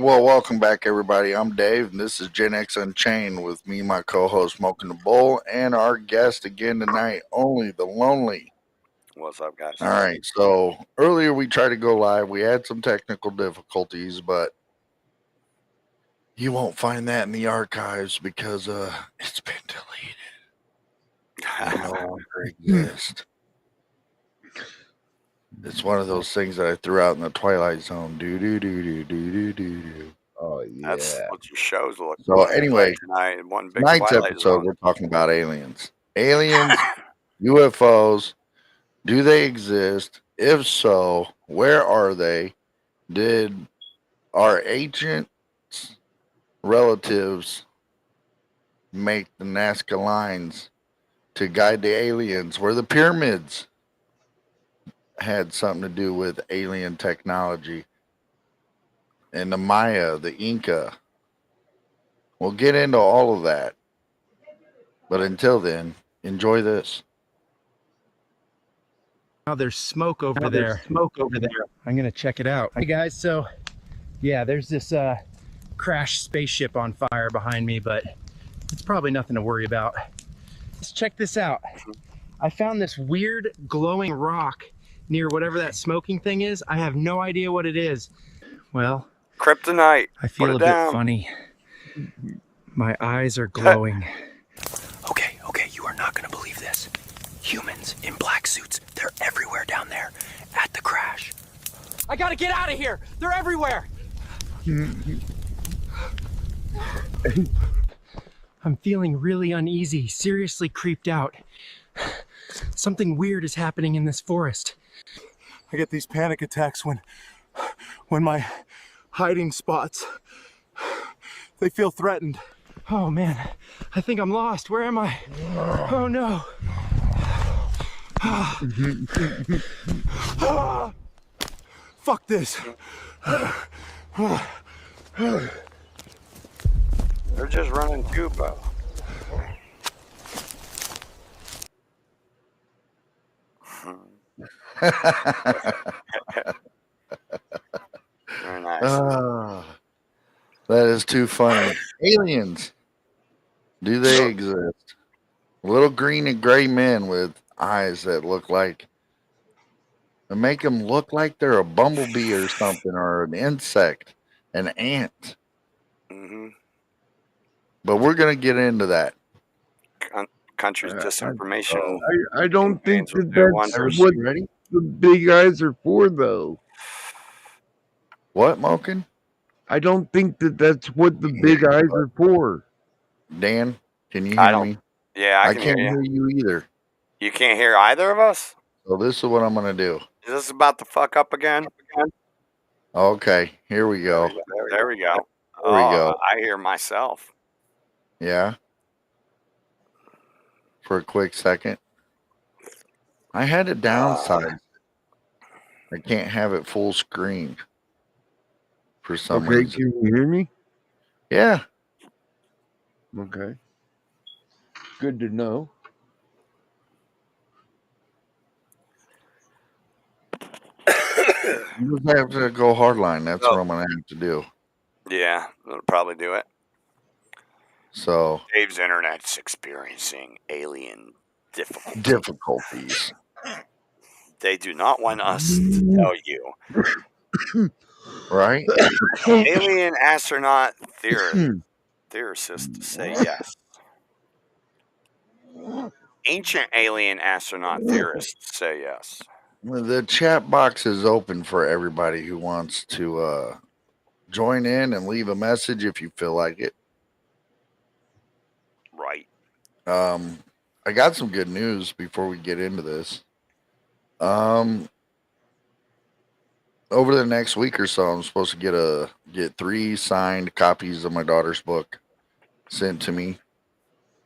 Well, welcome back, everybody. I'm Dave, and this is Gen X Unchained with me, my co host, Smoking the Bowl, and our guest again tonight, Only the Lonely. What's up, guys? All right, so earlier we tried to go live. We had some technical difficulties, but you won't find that in the archives because it's been deleted. It no longer exists. It's one of those things that I threw out in the Twilight Zone. Do do do do do do do do. Oh yeah. That's what your shows look So like anyway, tonight. One big tonight's Twilight episode, Zone. we're talking about aliens. Aliens, UFOs, do they exist? If so, where are they? Did our ancient relatives make the Nazca lines to guide the aliens? Were the pyramids had something to do with alien technology? And the Maya, the Inca. We'll get into all of that. But until then, enjoy this. Now there's smoke over there. I'm gonna check it out. Hey guys, so yeah, there's this crashed spaceship on fire behind me, but it's probably nothing to worry about. Let's check this out. I found this weird glowing rock near whatever that smoking thing is. I have no idea what it is. Well, Kryptonite. I feel a bit funny. My eyes are glowing. Okay, you are not gonna believe this. Humans in black suits, they're everywhere down there at the crash. I gotta get out of here! They're everywhere! I'm feeling really uneasy, seriously creeped out. Something weird is happening in this forest. I get these panic attacks when my hiding spots, they feel threatened. Oh man, I think I'm lost. Where am I? Oh no. Fuck this. They're just running Cuba. Very nice. That is too funny. Aliens. Do they exist? Little green and gray men with eyes that look like, and make them look like they're a bumblebee or something, or an insect, an ant. Mm-hmm. But we're going to get into that. Country's disinformation. I don't think campaigns that with their that's wonders. what Ready? the big eyes are for, though. What, Moken? I don't think that that's what the big eyes are for. Dan, can you I hear don't- me? Yeah, I I can can't hear you. hear you either. You can't hear either of us? So this is what I'm going to do. Is this about to fuck up again? Okay, here we go. There we go. There we go. I hear myself. Yeah. For a quick second. I had to downsize. I can't have it full screen for some Okay, reason. can you hear me? Yeah. Okay. Good to know. You just have to go hardline. That's Oh. what I'm going to have to do. Yeah, that'll probably do it. So, Dave's internet's experiencing alien difficulties. They do not want us to tell you. Right? Alien astronaut theorists say yes. Ancient alien astronaut theorists say yes. The chat box is open for everybody who wants to join in and leave a message if you feel like it. Right. I got some good news before we get into this. Over the next week or so, I'm supposed to get 3 signed copies of my daughter's book sent to me.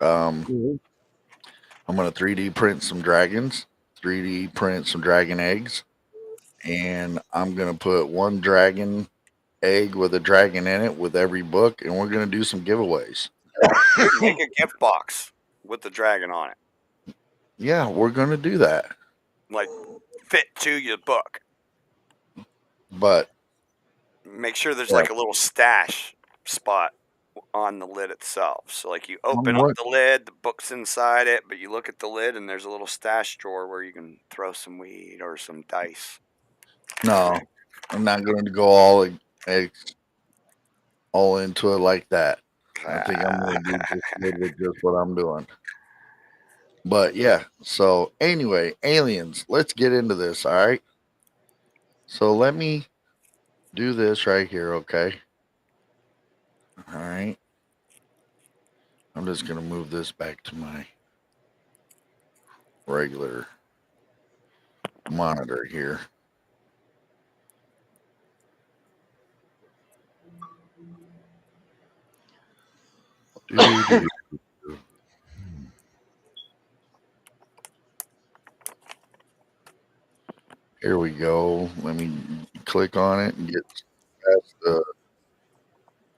I'm going to 3D print some dragons, 3D print some dragon eggs, and I'm going to put one dragon egg with a dragon in it with every book, and we're going to do some giveaways. Make a gift box with the dragon on it. Yeah, we're going to do that. Like, fit to your book. But make sure there's Yeah. like a little stash spot on the lid itself. So like you open up What? the lid, the book's inside it, but you look at the lid and there's a little stash drawer where you can throw some weed or some dice. No, I'm not going to go all into it like that. I think I'm going to do just good with just what I'm doing. But yeah, so anyway, aliens, let's get into this, all right? So let me do this right here, okay? All right. I'm just going to move this back to my regular monitor here. Here we go. Let me click on it and get past the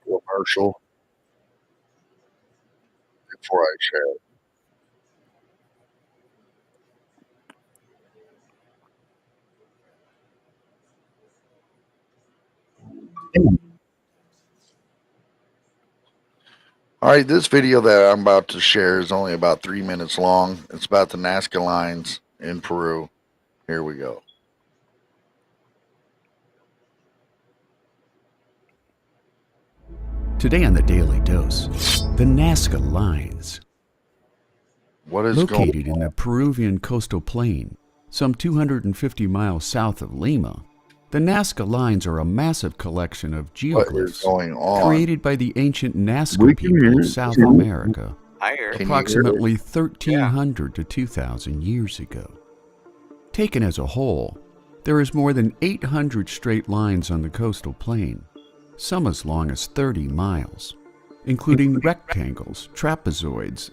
commercial before I share it. All right, this video that I'm about to share is only about 3 minutes long. It's about the Nazca lines in Peru. Here we go. Today on the Daily Dose, the Nazca Lines. What is Located going in the Peruvian coastal plain, some 250 miles south of Lima, the Nazca Lines are a massive collection of What is geoglyphs going on? created by the ancient Nazca We can people hear of it. South America I hear it. Can you hear it? approximately 1,300 to 2,000 years ago. Taken as a whole, there is more than 800 straight lines on the coastal plain, some as long as 30 miles, including rectangles, trapezoids,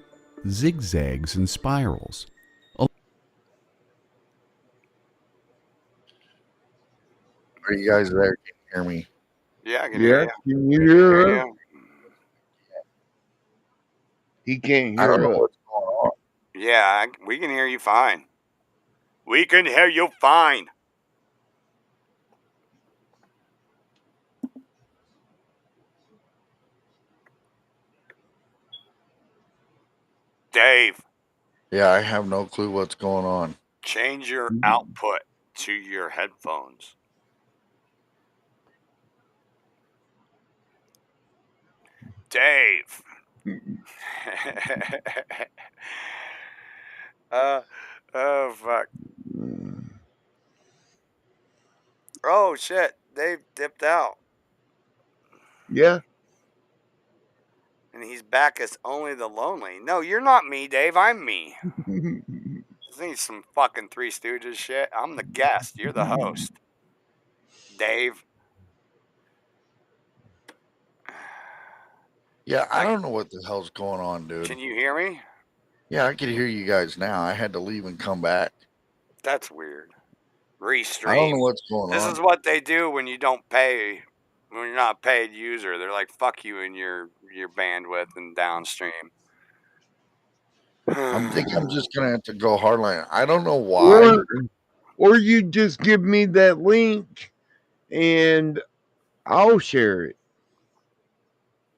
zigzags, and spirals. Are you guys there? Can you hear me? Yeah, I can hear Yeah, you. can you hear us? Yeah. He can't I don't know hear us. what's going on. Yeah, we can hear you fine. We can hear you fine. Dave, Yeah, I have no clue what's going on. change your output to your headphones. Dave. Oh, fuck. Oh, shit. Dave dipped out. Yeah. And he's back as only the lonely. No, you're not me, Dave. I'm me. This ain't some fucking Three Stooges shit. I'm the guest. You're the host. Dave. Yeah, I don't know what the hell's going on, dude. Can you hear me? Yeah, I can hear you guys now. I had to leave and come back. That's weird. I don't know Restream. what's going This on. is what they do when you don't pay, when you're not a paid user. They're like, fuck you and your bandwidth and downstream. I'm thinking I'm just gonna have to go hardline. I don't know why. Or you just give me that link and I'll share it.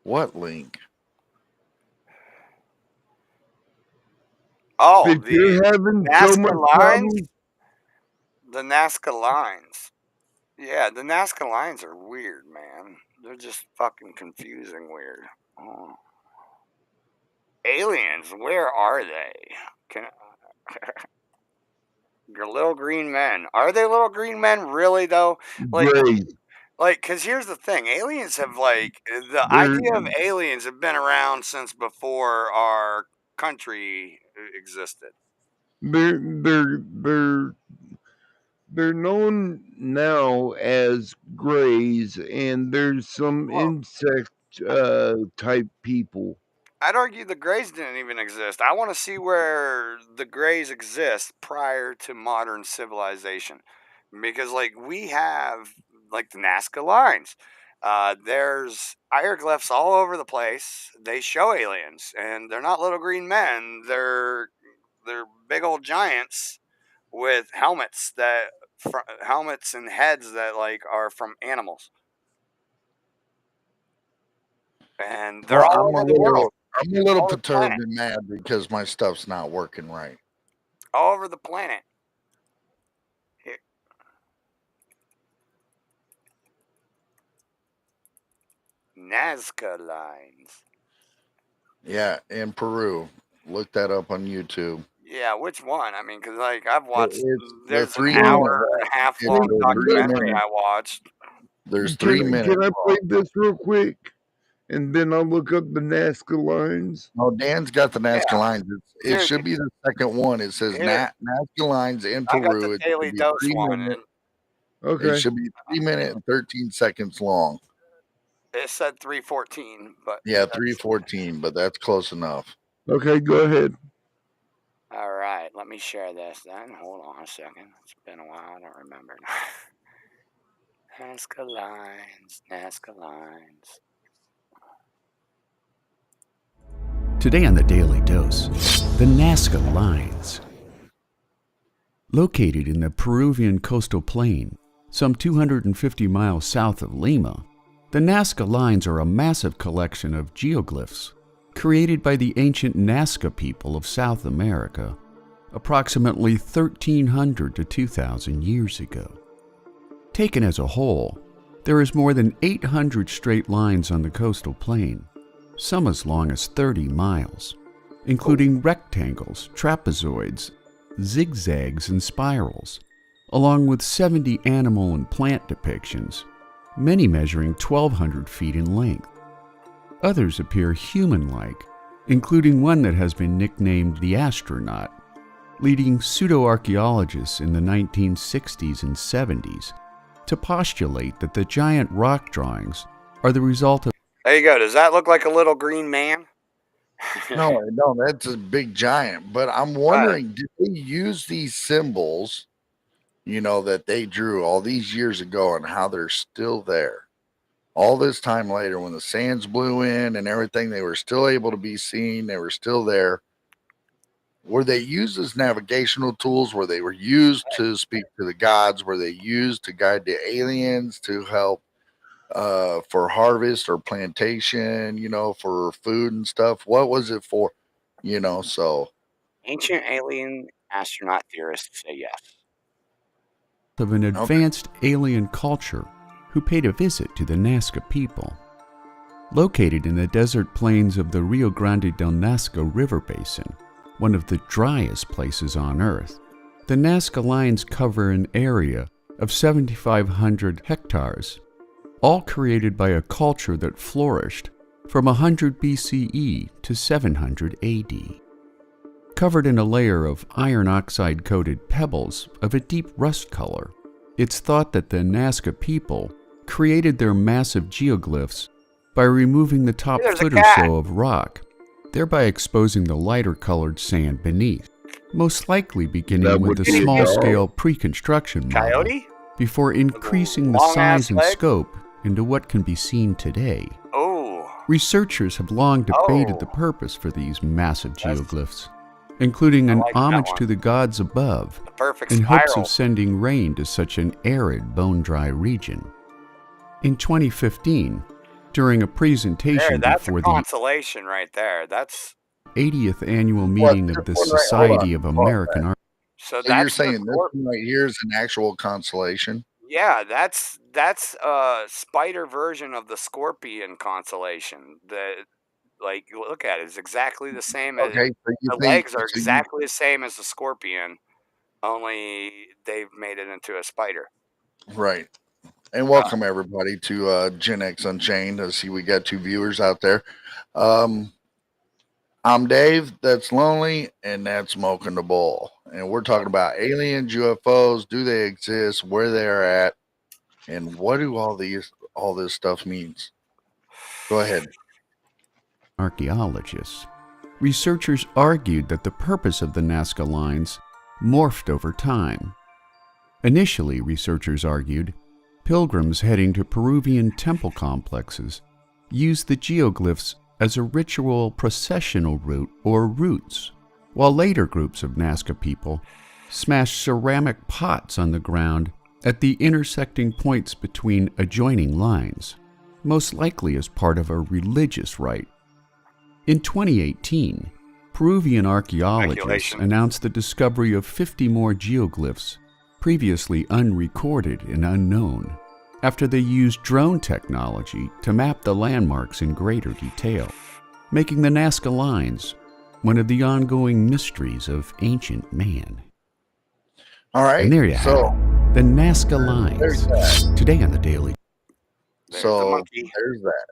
What link? Oh, If you're having so Nazca much lines? problems, The Nazca lines. Yeah, the Nazca lines are weird, man. They're just fucking confusing weird. Oh. Aliens, where are they? Can Your little green men. Are they little green men really though? Like great. cuz here's the thing. Aliens have the They're idea of aliens have been around since before our country existed. they're they're they're known now as grays, and there's some Well, insect type people. I'd argue the Greys didn't even exist. I want to see where the Greys exist prior to modern civilization, because we have the Nazca lines. There's hieroglyphs all over the place. They show aliens, and they're not little green men. They're big old giants with helmets and heads that are from animals. and they're Well, all over the world, I'm a little all over the perturbed planet. and mad because my stuff's not working right. All over the planet. Here. Nazca lines. Yeah, in Peru. Look that up on YouTube. Yeah, which one? I mean, because like I've watched. It's the There's an 3 minute hour and a one. half It's long the 3 documentary minute. I watched. There's Can 3 minutes. I play this real quick, and then I'll look up the Nazca lines? No, Dan's got the Nazca Yeah. lines. It Dude, should be the second one. It says here, Nazca lines in I got Peru. the It Daily should be Dose 3 one, minutes. and It Okay. should be 3 minutes and 13 seconds long. it said 3:14, but Yeah, 3:14, but that's close enough. Okay, go ahead. all right, let me share this then. Hold on a second. It's been a while. I don't remember. Nazca lines, Nazca lines. Today on the Daily Dose, the Nazca Lines. Located in the Peruvian coastal plain, some 250 miles south of Lima, the Nazca Lines are a massive collection of geoglyphs created by the ancient Nazca people of South America approximately 1,300 to 2,000 years ago. Taken as a whole, there is more than 800 straight lines on the coastal plain, some as long as 30 miles, including rectangles, trapezoids, zigzags, and spirals, along with 70 animal and plant depictions, many measuring 1,200 feet in length. Others appear human-like, including one that has been nicknamed the astronaut, leading pseudo-archaeologists in the 1960s and 70s to postulate that the giant rock drawings are the result of... There you go. Does that look like a little green man? No, that's a big giant. But I'm wondering, did they use these symbols, that they drew all these years ago and how they're still there? All this time later, when the sands blew in and everything, they were still able to be seen. They were still there. Were they used as navigational tools? Were they used to speak to the gods? Were they used to guide the aliens to help for harvest or plantation, for food and stuff? What was it for? So Ancient alien astronaut theorists say yes. of an advanced alien culture who paid a visit to the Nazca people. Located in the desert plains of the Rio Grande del Nazca River Basin, one of the driest places on Earth, the Nazca Lines cover an area of 7,500 hectares, all created by a culture that flourished from 100 BCE to 700 AD. Covered in a layer of iron oxide-coated pebbles of a deep rust color, it's thought that the Nazca people created their massive geoglyphs by removing the top foot or so of rock, thereby exposing the lighter-colored sand beneath, most likely beginning with the small-scale pre-construction model, before increasing the size and scope into what can be seen today. Researchers have long debated the purpose for these massive geoglyphs, including an homage to the gods above, in hopes of sending rain to such an arid, bone-dry region. In 2015, during a presentation before the consolation right there. That's 80th annual meeting of the Society of American Art. So you're saying this one right here is an actual constellation? Yeah, that's a spider version of the scorpion constellation. Like, look at it; it's exactly the same. Okay, the legs are exactly the same as the scorpion, only they've made it into a spider. Right. And welcome everybody to Gen X Unchained. I see we got 2 viewers out there. I'm Dave, that's Lonely, and that's Smoking the Bowl. And we're talking about aliens, UFOs, do they exist, where they're at, and what do all this stuff means. Go ahead. Archaeologists. Researchers argued that the purpose of the Nazca Lines morphed over time. Initially, researchers argued, pilgrims heading to Peruvian temple complexes used the geoglyphs as a ritual processional route or routes, while later groups of Nazca people smashed ceramic pots on the ground at the intersecting points between adjoining lines. most likely as part of a religious rite. In 2018, Peruvian archaeologists Speculation. announced the discovery of 50 more geoglyphs, previously unrecorded and unknown, after they used drone technology to map the landmarks in greater detail, making the Nazca Lines one of the ongoing mysteries of ancient man. All right. And there you have it, the Nazca there's Lines, today on the Daily. There's the So monkey. there's that.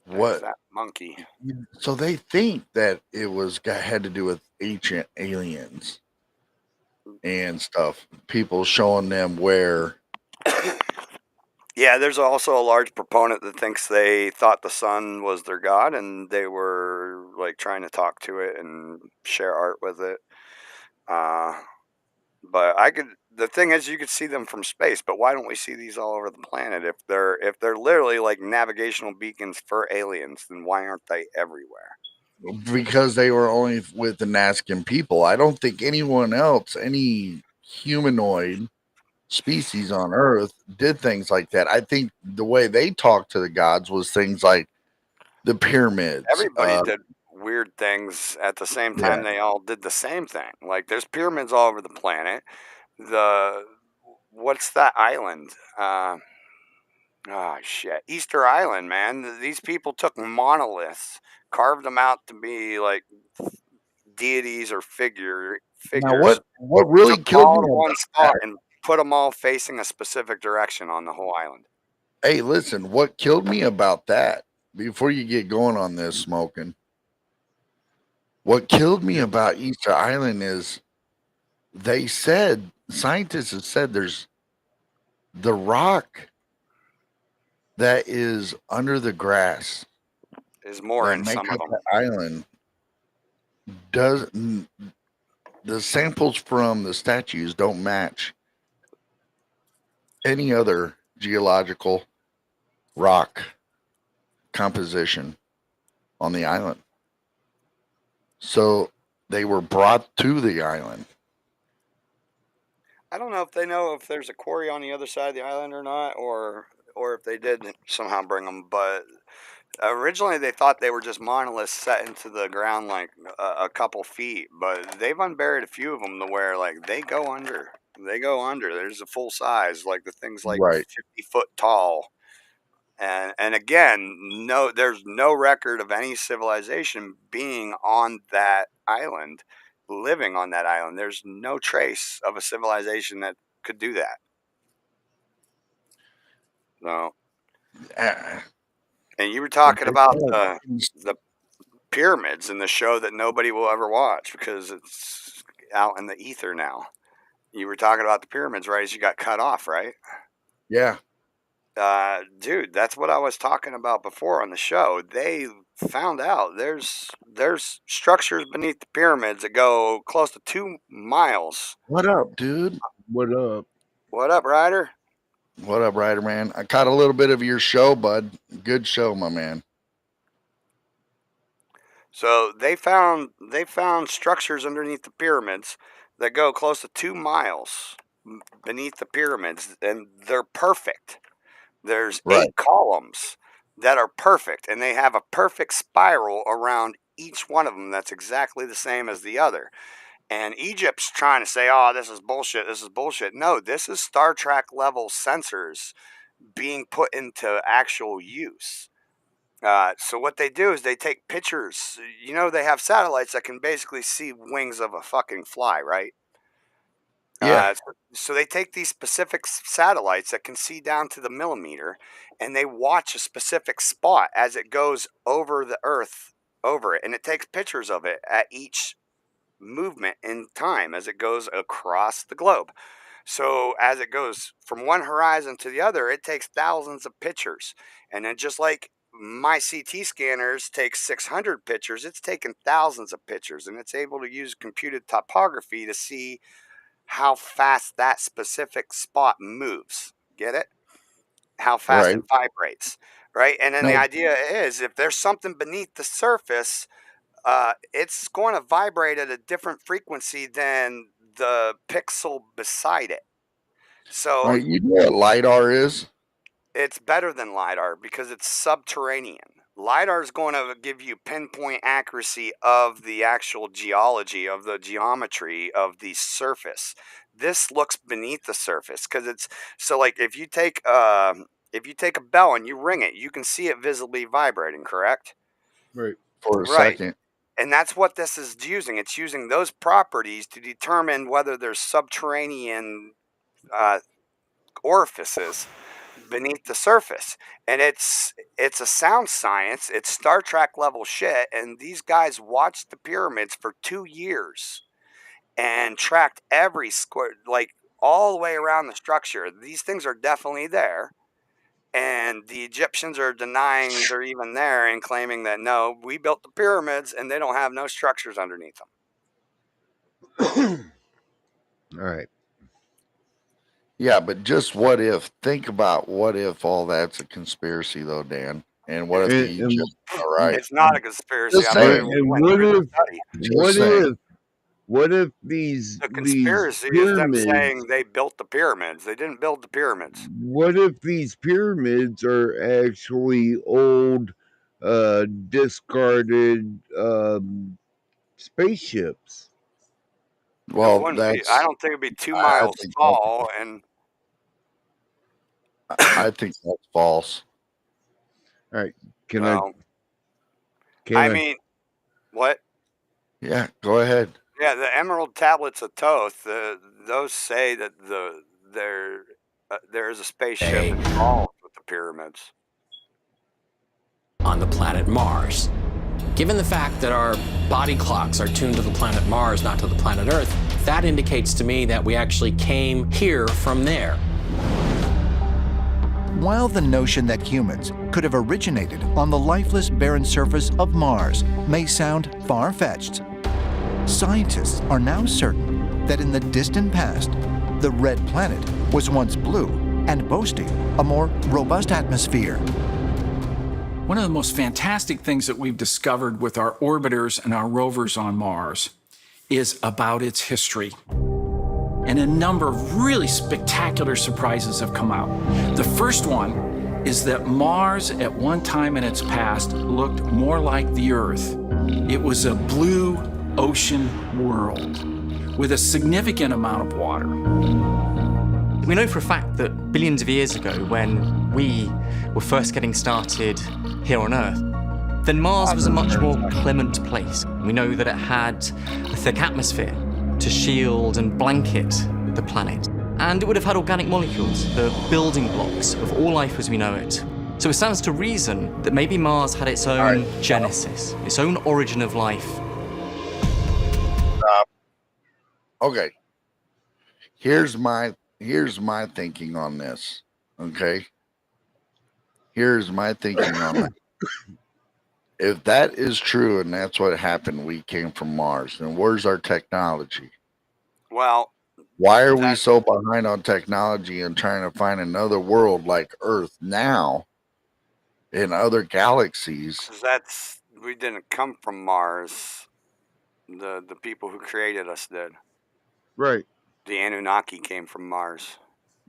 There's What? that monkey. So they think that it had to do with ancient aliens and stuff. People showing them where. Yeah, there's also a large proponent that thinks they thought the sun was their god and they were like trying to talk to it and share art with it. But the thing is, you could see them from space, but why don't we see these all over the planet? If they're literally like navigational beacons for aliens, then why aren't they everywhere? Because they were only with the Nazcan people. I don't think anyone else, any humanoid species on Earth, did things like that. I think the way they talked to the gods was things like the pyramids. Everybody did weird things at the same time. They all did the same thing. Like there's pyramids all over the planet. What's that island? Oh shit, Easter Island, man. These people took monoliths, carved them out to be like deities or figures. Now, what really Took them killed all me to one about spot that? and put them all facing a specific direction on the whole island. Hey, listen, what killed me about that, before you get going on this, Smoking, what killed me about Easter Island is scientists have said there's the rock that is under the grass Is more that in make some of up them. the island the samples from the statues don't match any other geological rock composition on the island. So they were brought to the island. I don't know if they know if there's a quarry on the other side of the island or not, or if they did somehow bring them. But originally they thought they were just monoliths set into the ground like a couple feet, but they've unburied a few of them to where like they go under. They go under. There's a full size, like the thing's like Right. 50 foot tall. And again, there's no record of any civilization being on that island, living on that island. There's no trace of a civilization that could do that. No. Uh, And you were talking they about found- the pyramids in the show that nobody will ever watch because it's out in the ether now. You were talking about the pyramids, right? As you got cut off, right? Yeah. Dude, that's what I was talking about before on the show. They found out there's structures beneath the pyramids that go close to 2 miles. What up, dude? What up? What up, Ryder? What up, Ryder Man? I caught a little bit of your show, bud. Good show, my man. So they found structures underneath the pyramids that go close to 2 miles beneath the pyramids, and they're perfect. There's Right. 8 columns that are perfect, and they have a perfect spiral around each one of them that's exactly the same as the other. And Egypt's trying to say, oh, this is bullshit, this is bullshit. No, this is Star Trek level sensors being put into actual use. So what they do is they take pictures. You know, they have satellites that can basically see wings of a fucking fly, right? Yeah. So they take these specific satellites that can see down to the millimeter, and they watch a specific spot as it goes over the Earth, over it, and it takes pictures of it at each movement in time as it goes across the globe. So as it goes from one horizon to the other, it takes thousands of pictures. And then just like my CT scanners take 600 pictures, it's taken thousands of pictures, and it's able to use computed topography to see how fast that specific spot moves. Get it? How fast Right. it vibrates, right? And then the No. idea is if there's something beneath the surface, it's going to vibrate at a different frequency than the pixel beside it. So Right. You know what LiDAR is? it's better than LiDAR because it's subterranean. LiDAR is going to give you pinpoint accuracy of the actual geology, of the geometry of the surface. This looks beneath the surface because it's so like if you take a bell and you ring it, you can see it visibly vibrating, correct? Right. For a Right. second. And that's what this is using. It's using those properties to determine whether there's subterranean orifices beneath the surface. And it's a sound science. It's Star Trek level shit. And these guys watched the pyramids for 2 years and tracked every square, like all the way around the structure. These things are definitely there. And the Egyptians are denying they're even there and claiming that no, we built the pyramids and they don't have no structures underneath them. All right. Yeah, but just what if? Think about what if all that's a conspiracy, though, Dan. And what if the And, Egyptians are right? It's not a conspiracy. Just I've saying. already and went what through the if study. Just saying. what if these The conspiracy is them pyramids, saying they built the pyramids. They didn't build the pyramids. what if these pyramids are actually old discarded spaceships? It Well, wouldn't be. I that's. don't think it'd be 2 I miles think tall. And I think that's false. All right. Can well, I I mean, what? Yeah, go ahead. Yeah, the Emerald Tablets of Thoth. Those say that there is a spaceship involved with the pyramids. On the planet Mars. Given the fact that our body clocks are tuned to the planet Mars, not to the planet Earth, that indicates to me that we actually came here from there. While the notion that humans could have originated on the lifeless, barren surface of Mars may sound far-fetched, scientists are now certain that in the distant past, the red planet was once blue and boasting a more robust atmosphere. One of the most fantastic things that we've discovered with our orbiters and our rovers on Mars is about its history. And a number of really spectacular surprises have come out. The first one is that Mars at one time in its past looked more like the Earth. It was a blue ocean world with a significant amount of water. We know for a fact that billions of years ago, when we were first getting started here on Earth, then Mars was a much more clement place. We know that it had a thick atmosphere to shield and blanket the planet. And it would have had organic molecules, the building blocks of all life as we know it. So it stands to reason that maybe Mars had its own genesis, its own origin of life. Okay. Here's my thinking on this. Okay. Here's my thinking on that. If that is true and that's what happened, we came from Mars, then where's our technology? Well, why are we so behind on technology and trying to find another world like Earth now in other galaxies? We didn't come from Mars. The people who created us did. Right. The Anunnaki came from Mars.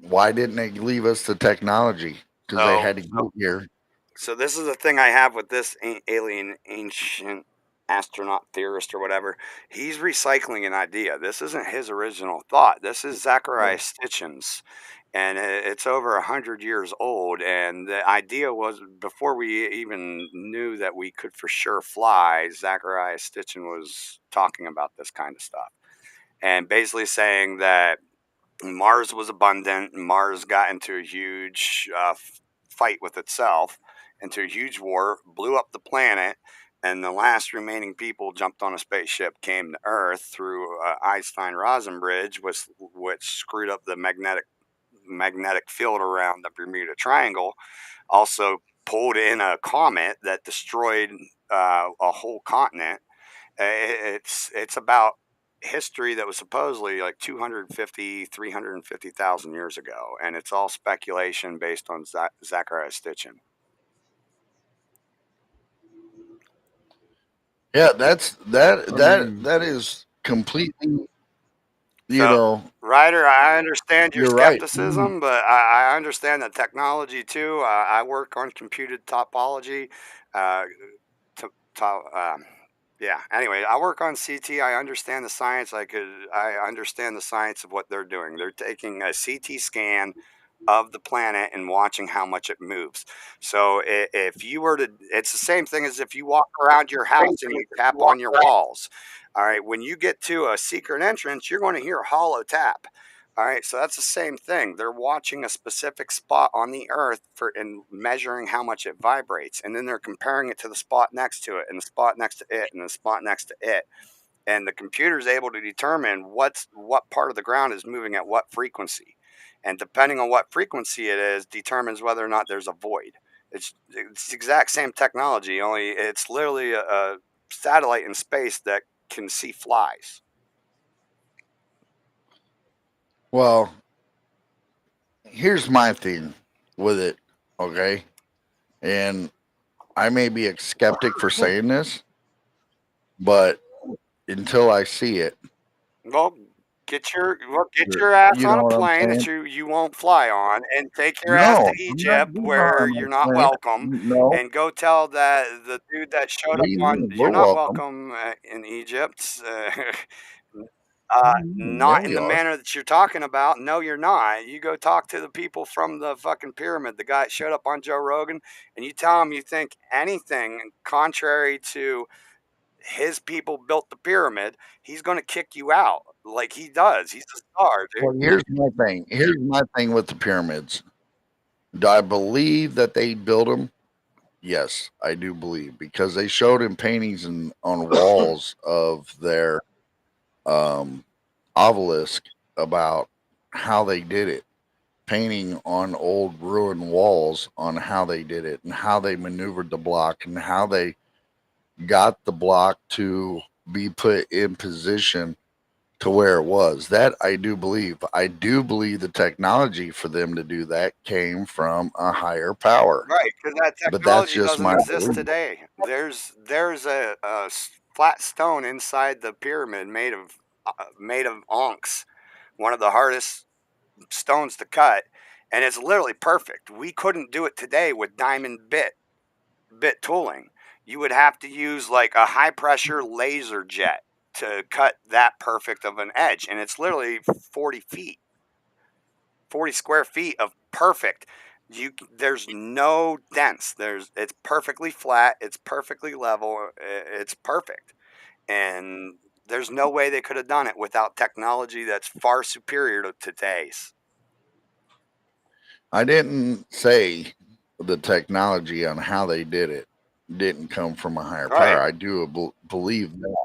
Why didn't they leave us the technology? Because they had to get here. So this is the thing I have with this alien ancient astronaut theorist or whatever. He's recycling an idea. This isn't his original thought. This is Zachariah Stitchin's, and it's over 100 years old. And the idea was, before we even knew that we could for sure fly, Zachariah Stitchin was talking about this kind of stuff, and basically saying that Mars was abundant. Mars got into a huge fight with itself, into a huge war, blew up the planet, and the last remaining people jumped on a spaceship, came to Earth through Einstein-Rosen bridge, which screwed up the magnetic field around the Bermuda Triangle. Also pulled in a comet that destroyed a whole continent. It's about history that was supposedly like 350,000 years ago, and it's all speculation based on Zachariah Stitchin. Yeah, that is completely, Ryder, I understand your You're right. skepticism, but I understand the technology too. I work on computed topology. Uh, to, to, yeah. Anyway, I work on CT. I understand the science. I understand the science of what they're doing. They're taking a CT scan of the planet and watching how much it moves. So if you were to, it's the same thing as if you walk around your house and you tap on your walls. All right. When you get to a secret entrance, you're going to hear a hollow tap. All right, so that's the same thing. They're watching a specific spot on the earth for and measuring how much it vibrates, and then they're comparing it to the spot next to it, and the spot next to it, and the spot next to it. And the computer is able to determine what part of the ground is moving at what frequency. And depending on what frequency it is, determines whether or not there's a void. It's the exact same technology, only it's literally a satellite in space that can see flies. Well, here's my thing with it, okay? And I may be a skeptic for saying this, but until I see it, Well, get your ass you on know a what I'm plane that saying? you won't fly on, and take your ass to No, I'm not Egypt getting where on you're a not plane. welcome, No, and go tell that the dude that showed up on we're you're not welcome. welcome in Egypt. Yeah, Not in we the are. manner that you're talking about. No, you're not. You go talk to the people from the fucking pyramid, the guy that showed up on Joe Rogan, and you tell him you think anything contrary to his people built the pyramid, he's going to kick you out like he does. He's a star, dude. Well, here's my thing. Here's my thing with the pyramids. Do I believe that they built them? Yes, I do believe because they showed in paintings and on walls of their um, obelisk about how they did it, painting on old ruined walls on how they did it and how they maneuvered the block and how they got the block to be put in position to where it was. That I do believe. I do believe the technology for them to do that came from a higher power. Right, because that But that's technology just doesn't my exist belief. today. There's a flat stone inside the pyramid made of onyx, one of the hardest stones to cut, and it's literally perfect. We couldn't do it today with diamond bit tooling. You would have to use like a high pressure laser jet to cut that perfect of an edge, and it's literally 40 square feet of perfect. There's no dents. It's perfectly flat. It's perfectly level. It's perfect, and there's no way they could have done it without technology that's far superior to today's. I didn't say the technology on how they did it didn't come from a higher Right. power. I do believe that.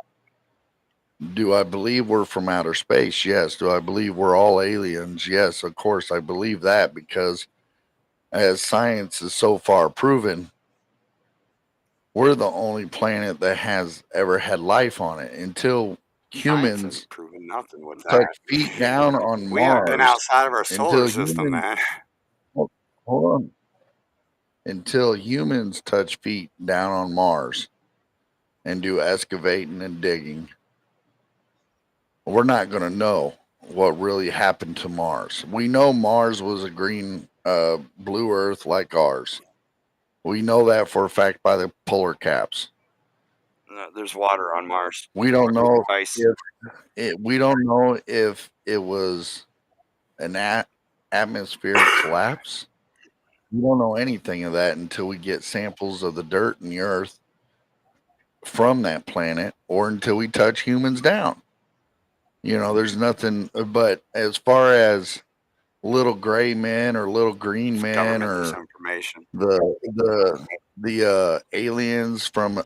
Do I believe we're from outer space? Yes. Do I believe we're all aliens? Yes, of course I believe that because as science is so far proven, we're the only planet that has ever had life on it until Science humans hasn't proven nothing with touch that. feet down on We haven't been Mars. outside of our solar Until system, humans, man. hold on, until humans touch feet down on Mars and do excavating and digging, we're not going to know what really happened to Mars. We know Mars was a green, blue Earth like ours. We know that for a fact by the polar caps. No, there's water on Mars. We don't know Ice. if we don't know if it was an atmospheric collapse. We don't know anything of that until we get samples of the dirt and the earth from that planet or until we touch humans down. There's nothing, but as far as little gray men or little green It's men government or disinformation. the aliens from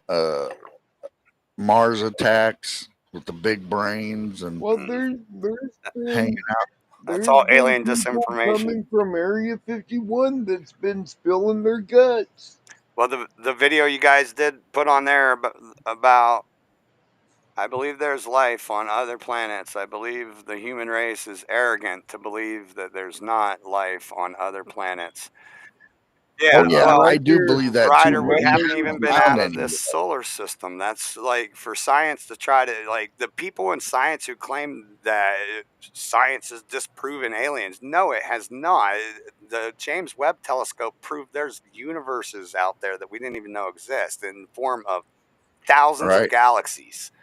Mars attacks with the big brains and Well, hanging out. That's there's all been alien people disinformation. coming from Area 51 that's been spilling their guts. Well, the video you guys did put on there about I believe there's life on other planets. I believe the human race is arrogant to believe that there's not life on other planets. Yeah, well, I do believe that too. Ryder, But we we haven't haven't even been found out of any this yet. solar system. That's like for science to try to like the people in science who claim that science has disproven aliens. No, it has not. The James Webb Telescope proved there's universes out there that we didn't even know exist in the form of thousands of Right? galaxies.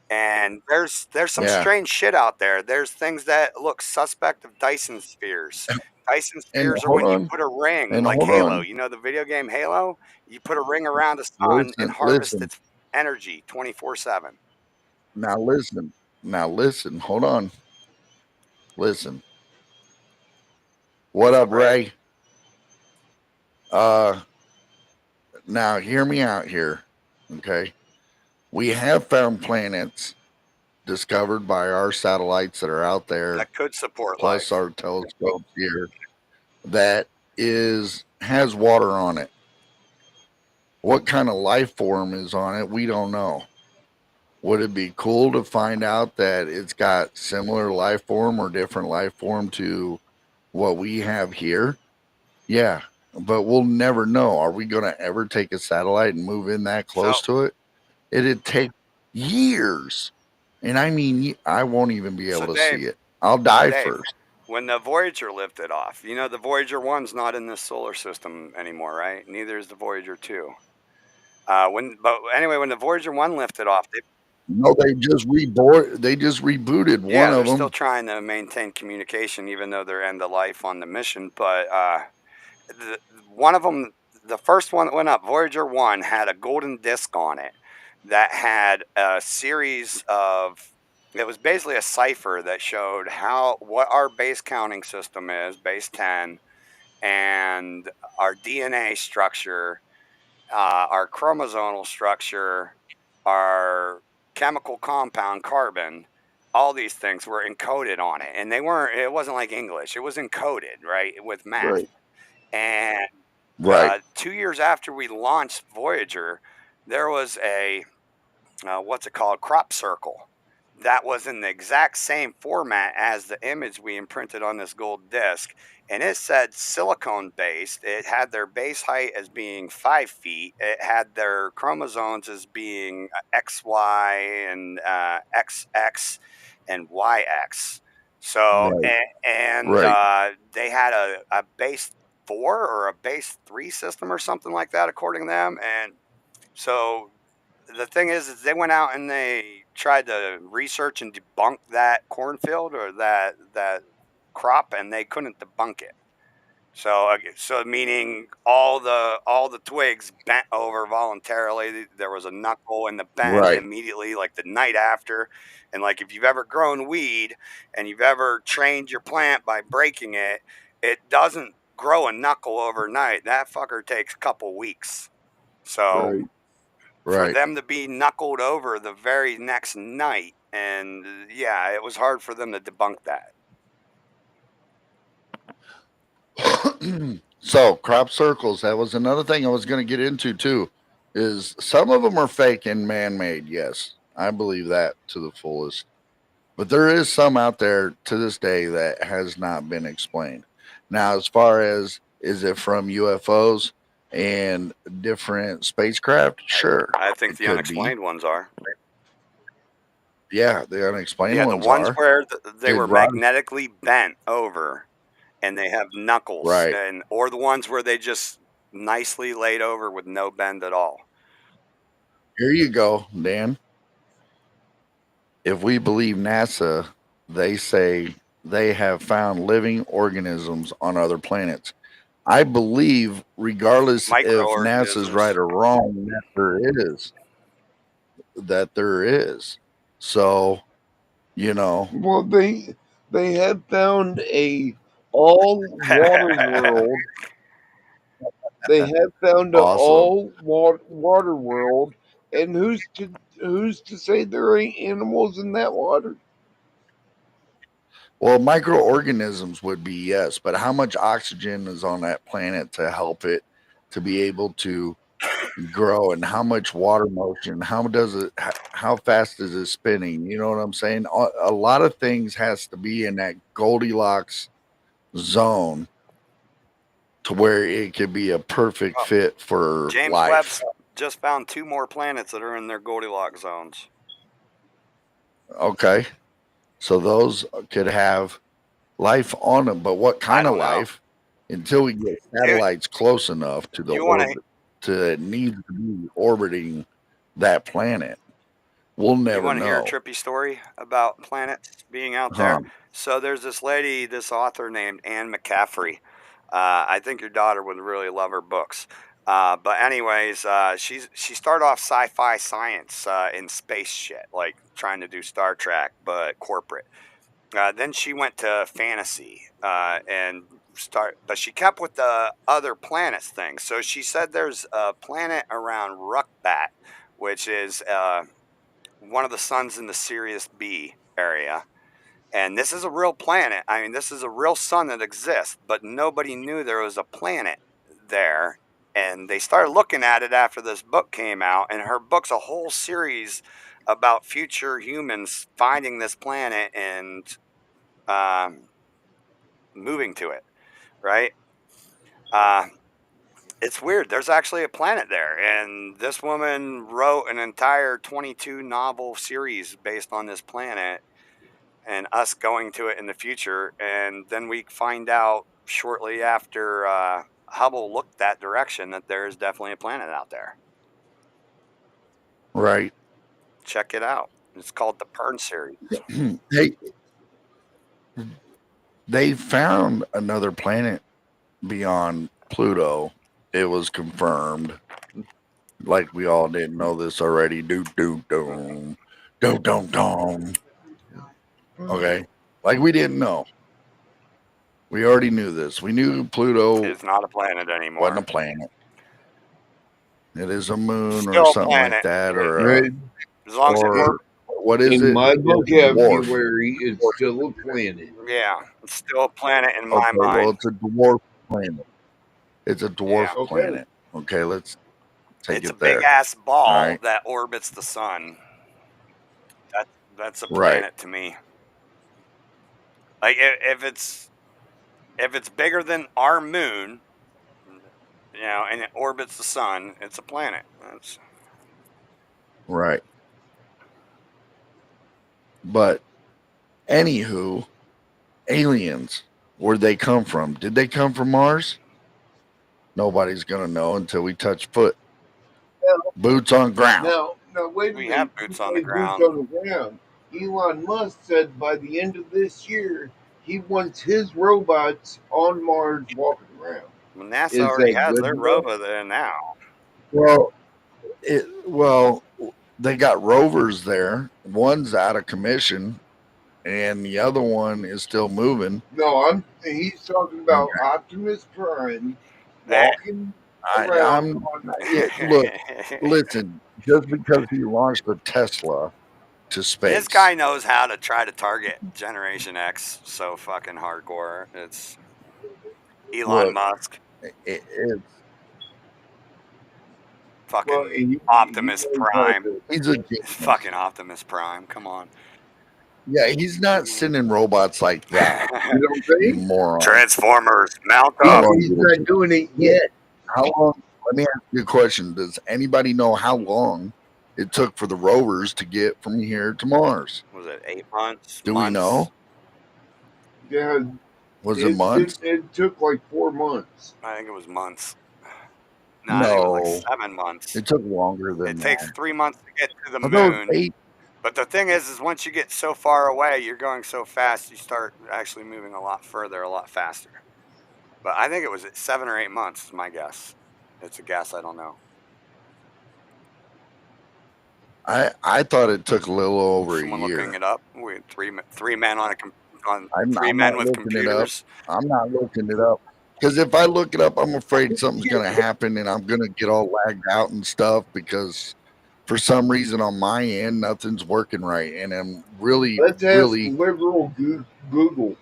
And there's some Yeah. strange shit out there. There's things that look suspect of Dyson spheres. Dyson And spheres are hold when you on. put a ring, And like hold Halo. on. You know the video game Halo? You put a ring around the sun and harvest Listen. its energy 24/7. Now listen. Now listen. Hold on. Listen. What What's up, up, Ray? Ray? Now hear me out here. Okay. We have found planets discovered by our satellites that are out there, That could support plus life. our telescopes here, that has water on it. What kind of life form is on it? We don't know. Would it be cool to find out that it's got similar life form or different life form to what we have here? Yeah, but we'll never know. Are we going to ever take a satellite and move in that close So, to it? It'd take years. And I mean, I won't even be so able to Dave, see it. I'll die Dave, first. when the Voyager lifted off, you know the Voyager 1's not in this solar system anymore, right? Neither is the Voyager 2. But anyway, when the Voyager 1 lifted off, No, they just rebooted one yeah, they're of still them. trying to maintain communication, even though they're end of life on the mission. But one of them, the first one that went up, Voyager 1, had a golden disc on it that had a series of. It was basically a cipher that showed what our base counting system is, base 10, and our DNA structure, our chromosomal structure, our chemical compound carbon, all these things were encoded on it. And it wasn't like English, it was encoded, right, with math. Right. And Right. 2 years after we launched Voyager, there was a what's it called? Crop circle. That was in the exact same format as the image we imprinted on this gold disc. And it said silicone based. It had their base height as being 5 feet. It had their chromosomes as being XY and XX and YX. So, Right. and Right. they had a base 4 or a base 3 system or something like that, according to them. And so the thing is they went out and they tried to research and debunk that cornfield or that crop, and they couldn't debunk it. So meaning all the twigs bent over voluntarily. There was a knuckle in the bend Right. immediately, like the night after. And like if you've ever grown weed and you've ever trained your plant by breaking it, it doesn't grow a knuckle overnight. That fucker takes a couple weeks. So Right. for Right. them to be knuckled over the very next night, and yeah, it was hard for them to debunk that. So crop circles, that was another thing I was going to get into too, is some of them are fake and man-made. Yes, I believe that to the fullest. But there is some out there to this day that has not been explained. Now, as far as is it from UFOs and different spacecraft? Sure, I think it the could be. unexplained ones are. Yeah, the unexplained Yeah, the ones ones are. where they Did were Rod? magnetically bent over and they have knuckles, Right. and or the ones where they just nicely laid over with no bend at all. Here you go, Dan. If we believe NASA, they say they have found living organisms on other planets. I believe, regardless if NASA's right Microorganisms. or wrong, that there is. That there is. So, you know, Well, they have found a all water world. They have found a awesome. all water world, and who's to say there ain't animals in that water? Well, microorganisms would be yes, but how much oxygen is on that planet to help it to be able to grow, and how much water motion, how fast is it spinning, you know what I'm saying? A lot of things has to be in that Goldilocks zone to where it could be a perfect fit for James life. Webb's just found 2 more planets that are in their Goldilocks zones. Okay. So those could have life on them, but what kind of don't know. life? Until we get satellites close enough to the You wanna- orbit to need to be orbiting that planet, we'll You never want to hear a know. trippy story about planets being out there? So there's this lady, this author named Anne McCaffrey. I think your daughter would really love her books. But anyways, she started off sci-fi science in space shit, like trying to do Star Trek, but corporate. Then she went to fantasy but she kept with the other planets thing. So she said there's a planet around Rukbat, which is one of the suns in the Sirius B area. And this is a real planet. I mean, this is a real sun that exists, but nobody knew there was a planet there. And they started looking at it after this book came out, and her book's a whole series about future humans finding this planet and moving to it, right? It's weird. There's actually a planet there, and this woman wrote an entire 22 novel series based on this planet and us going to it in the future. And then we find out shortly after Hubble looked that direction that there is definitely a planet out there. Right. Check it out. It's called the Pern series. They found another planet beyond Pluto. It was confirmed. Like we all didn't know this already. Okay. Like we didn't know. We already knew this. We knew Pluto It's not a planet anymore. wasn't a planet. It is a moon Still or a something planet. like that, or Right. As long as it or what is In it? my It's a dwarf. vocabulary, it's still a planet. Yeah, it's still a planet in my Okay, well, mind. it's a dwarf planet. It's a dwarf Yeah. planet. Okay, let's take It's a it there. big ass ball All right. that orbits the sun. That's a Right. planet to me. Like if it's bigger than our moon, you know, and it orbits the sun, it's a planet. That's Right. But anywho, aliens, where'd they come from? Did they come from Mars? Nobody's gonna know until we touch foot. Boots on ground. Now, wait a We minute. have boots on the Boots ground. on the ground. Elon Musk said by the end of this year, he wants his robots on Mars walking around. Well, NASA Is already that has good their enough? rover there now. Well, they got rovers there. One's out of commission, and the other one is still moving. No, he's talking about Optimus Prime walking around. Look, listen. Just because he launched a Tesla to space, This guy knows how to try to target Generation X so fucking hardcore. It's Elon Musk. It's fucking Optimus Prime. He's a fucking Optimus Prime. Come on. Yeah, he's not sending robots like that. You don't think? Moron. Transformers, mount up. He's not doing it yet. How long? Let me ask you a question. Does anybody know how long it took for the rovers to get from here to Mars? Was it 8 months? Do we know? Yeah. Was it months? It took like 4 months. I think it was months. No, I think it was like 7 months. It took longer than It that. takes 3 months to get to the Although moon. 8. But the thing is once you get so far away, you're going so fast, you start actually moving a lot further, a lot faster. But I think it was 7 or 8 months is my guess. It's a guess. I don't know. I thought it took a little over Someone a year. looking it up. We had three men on I'm three men not with looking computers. It up. I'm not looking it up. Because if I look it up, I'm afraid something's going to happen and I'm going to get all lagged out and stuff because for some reason on my end, nothing's working right. And I'm really, Let's ask really liberal Google.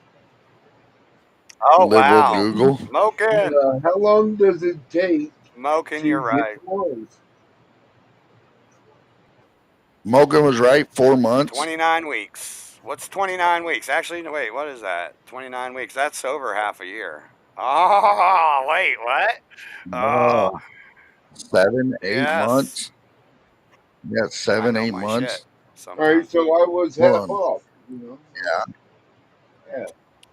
Oh, liberal wow. Google. Smoking. How long does it take? Smoking, you're right. Mogan was right. 4 months. 29 weeks. What's 29 weeks? Actually, no, wait, what is that? 29 weeks. That's over half a year. Oh, wait, what? Oh, 7, 8 yes. months. Yeah, I 7, know 8 my shit months. All right, sometimes. so I was half Well, off. You know. Yeah.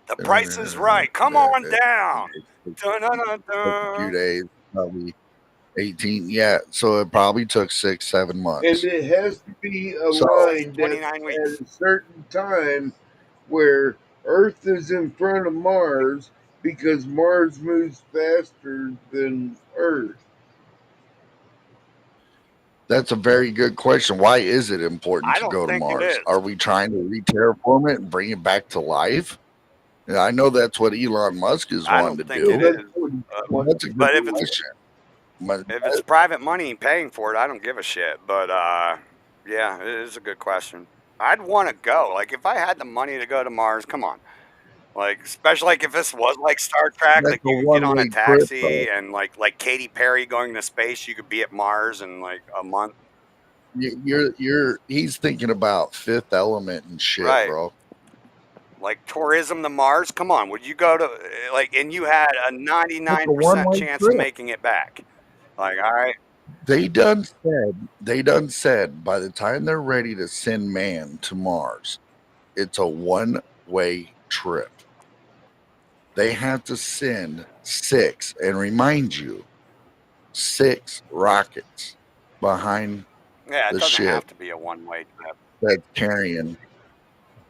The price is right. Come on down. A few Dun-dun-dun-dun. days, probably 18. Yeah, so it probably took 6, 7 And months. it has to be So Says aligned 29 weeks. at a certain time where Earth is in front of Mars because Mars moves faster than Earth. that's a very good question. Why is it important I to don't go to think it Mars? is. Are we trying to re-terraform it and bring it back to life? And I know that's what Elon Musk is I wanting don't to think it do. That's is. what he That's a good But if it's question. But if it's private money paying for it, I don't give a shit. But yeah, it is a good question. I'd want to go. Like if I had the money to go to Mars, come on. Like especially like if this was like Star Trek, that's like a you could get on a one-way trip, though. taxi and like Katy Perry going to space, you could be at Mars in like a month. He's thinking about Fifth Element and shit, Right. bro. Like tourism to Mars. Come on, would you go to like and you had a That's a 99% one-way chance of trip. making it back. Like, all right. They done said by the time they're ready to send man to Mars, it's a one-way trip. They have to send 6, and remind you, 6 rockets behind Yeah, it the doesn't ship have to be a one-way trip. that's carrying.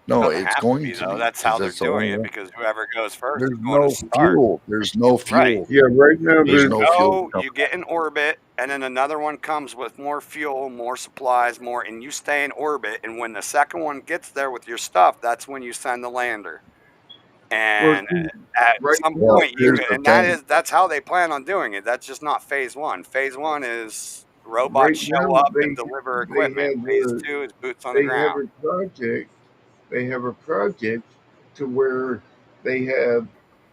No, Doesn't it's have to going be to though. be That's because how they're that's the doing only it way. because whoever goes first is There's going to no start. fuel. There's no Right. fuel. Yeah, right now There's You there's no fuel to go, come you back. get in orbit, and then another one comes with more fuel, more supplies, more, and you stay in orbit. And when the second one gets there with your stuff, that's when you send the lander. well, And see, at right some now, Well, point, here's the and thing. that's how they plan on doing it. That's just not phase one. Phase one is robots right now show up and deliver they equipment. have Phase a two is boots on the they have ground. a project. They have a project to where they have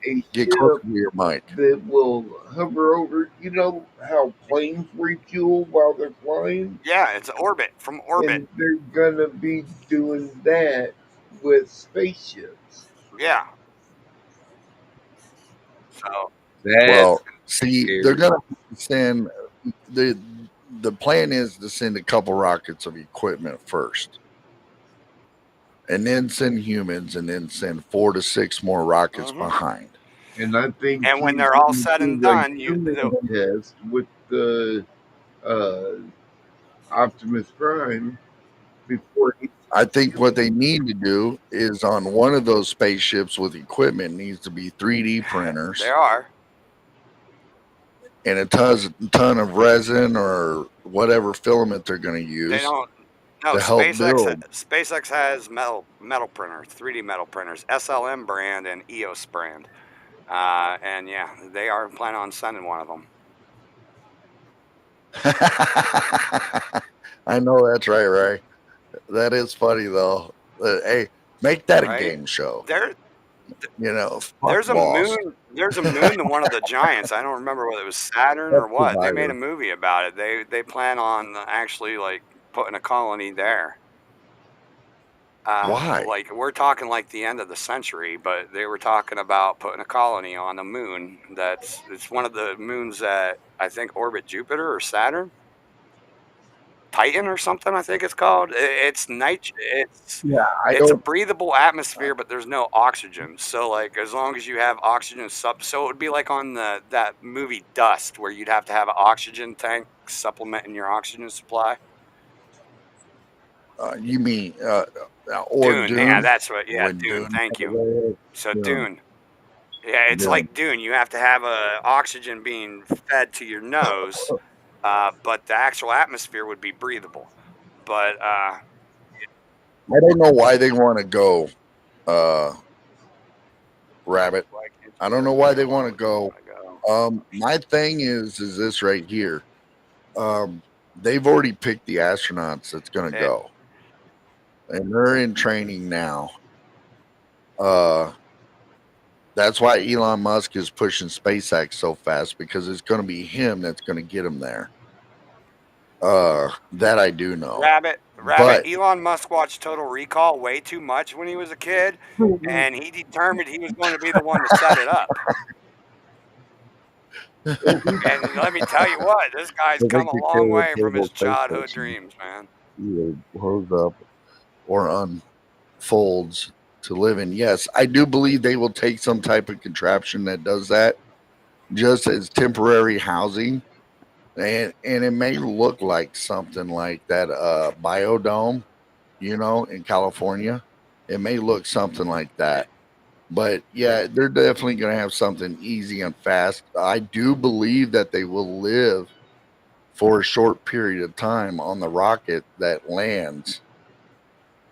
a Get closer ship to your mic. that will hover over. You know how planes refuel while they're flying, Yeah, it's orbit from orbit. and they're gonna be doing that with spaceships. Yeah. So That's Well, see, they're scary. gonna send the the plan is to send a couple rockets of equipment first, and then send humans, and then send 4 to 6 more rockets mhm. behind. And I think And when he's they're all going to said and do a done, human test with the uh, Optimus Prime before he. I think what they need to do is on one of those spaceships with equipment needs to be 3D they printers are. and a ton of resin or whatever filament they're going to They use don't. No, to help build. SpaceX has metal printers, 3D metal printers, SLM brand and EOS brand, and yeah, they are planning on sending one of them. I know that's right, Ray. That is funny though. Hey, make that a Right game show. there, Fuck there's a Lost. moon. There's a moon to one of the giants. I don't remember whether it was Saturn That's or what. They made Survivor. a movie about it. They plan on actually like putting a colony there. Why? Like we're talking like the end of the century, but they were talking about putting a colony on the moon. It's one of the moons that I think orbit Jupiter or Saturn, Titan or something. I think it's called. It's night. Yeah, I It's a don't. breathable atmosphere, but there's no oxygen. So like as long as you have oxygen so it would be like on that movie Dust, where you'd have to have an oxygen tank supplementing your oxygen supply. You mean or Dune, yeah, Dune? that's what. Yeah, When Dune. Dune Thank took you. away So Dune. Dune. Yeah, it's Dune. like Dune. You have to have oxygen being fed to your nose, but the actual atmosphere would be breathable. But I don't know why they want to go, uh, Rabbit. why can't I you don't go know why there? they Why want to would you go. want to go? My thing is this right here. They've already picked the astronauts that's going to It, go, and they're in training now. Uh, that's why Elon Musk is pushing SpaceX so fast because it's going to be him that's going to get them there. That I do know. Rabbit. But Elon Musk watched Total Recall way too much when he was a kid, and he determined he was going to be the one to set it up. And let me tell you what, this guy's I come think a the long carrier way from cable his space childhood station dreams, man. either hose up or unfolds to live in. Yes, I do believe they will take some type of contraption that does that just as temporary housing. And it may look like something like that biodome, in California. It may look something like that. But yeah, they're definitely going to have something easy and fast. I do believe that they will live for a short period of time on the rocket that lands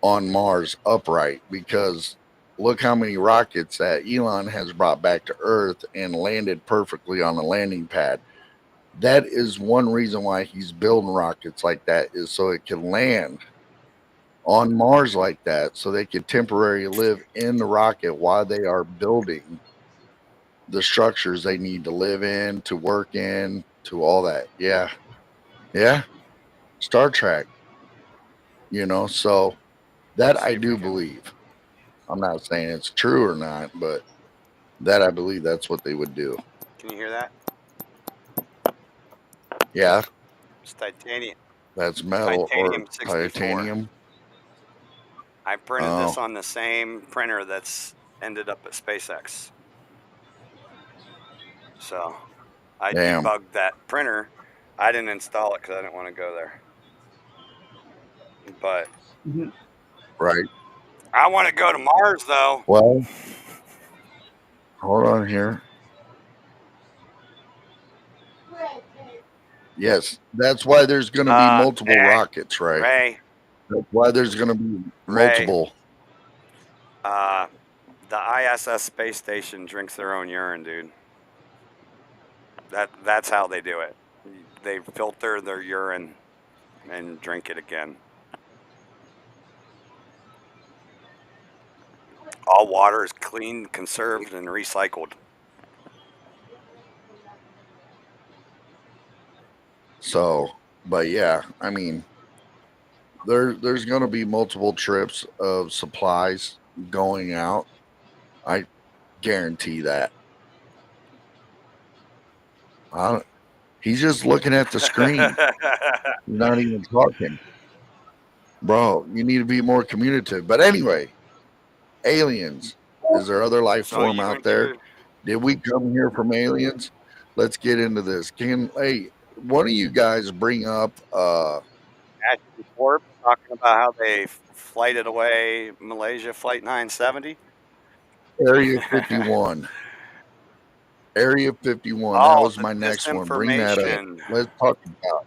on Mars upright, because look how many rockets that Elon has brought back to Earth and landed perfectly on the landing pad. That is one reason why he's building rockets like that, is so it can land on Mars like that, so they can temporarily live in the rocket while they are building the structures they need to live in, to work in, to all that. Yeah. Yeah. Star Trek, so that Let's I see if we do can. believe. I'm not saying it's true or not, but that I believe that's what they would do. Can you hear that? Yeah. It's titanium. That's metal or Titanium 64. titanium. I printed this Oh, on the same printer that's ended up at SpaceX. So I damn. debugged that printer. I didn't install it because I didn't want to go there. But Right. I want to go to Mars, though. Well, hold on here. Yes, that's why there's going to be multiple Hey, rockets, right? Ray, That's why there's going to be Ray. multiple. Uh, the ISS space station drinks their own urine, dude. That's how they do it. They filter their urine and drink it again. All water is cleaned, conserved, and recycled. So, but yeah, I mean, there's going to be multiple trips of supplies going out. I guarantee that. I don't, he's just looking at the screen. He's not even talking. Bro, you need to be more communicative. But anyway, aliens. Is there other life So form you out and there? your Did we come here from aliens? Let's get into this. Hey, one of you guys bring up Ashley Forbes talking about how they flighted away Malaysia Flight 970? Area 51. Area 51. That Oh, was the my next one. Bring that up. disinformation. Let's talk about.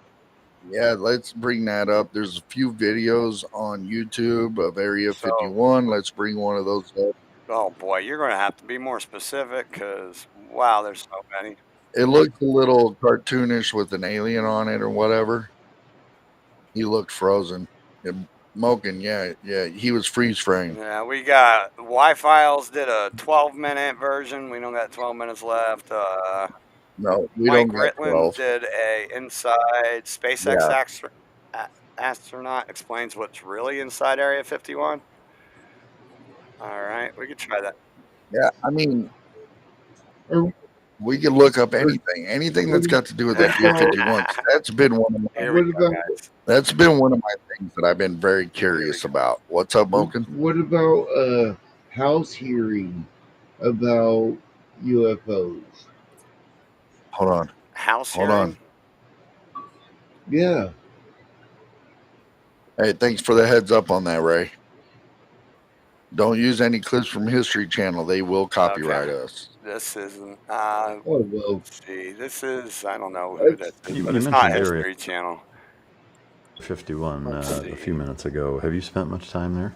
Yeah, let's bring that up. There's a few videos on YouTube of Area So, 51. Let's bring one of those up. oh boy, you're going to have to be more specific because, wow, there's so many. It looks a little cartoonish with an alien on it or whatever. He looked frozen. And Moken, yeah, he was freeze frame. Yeah, we got Y-Files did a 12-minute version. We don't got 12 minutes left. No, we Mike don't got Ritland 12. did a Inside SpaceX Yeah, astronaut explains what's really inside Area 51. All right, we could try that. yeah. I mean, Or, we could look up or anything what, that's got to do with what Area about 51. 'Cause that's been one of my Here we what go, about guys. that's been one of my things that I've been very Here we curious go. about. What's up, Moken? what about House hearing about UFOs? Hold on, House hold on. hearing? Yeah. Hey, thanks for the heads up on that, Ray. Don't use any clips from History Channel. They will Okay. copyright us. This isn't. Oh well. Let's see. This is. I don't know who this That's is, You, but you it's not mentioned Area History Channel. 51 Let's a few see. minutes ago. Have you spent much time there?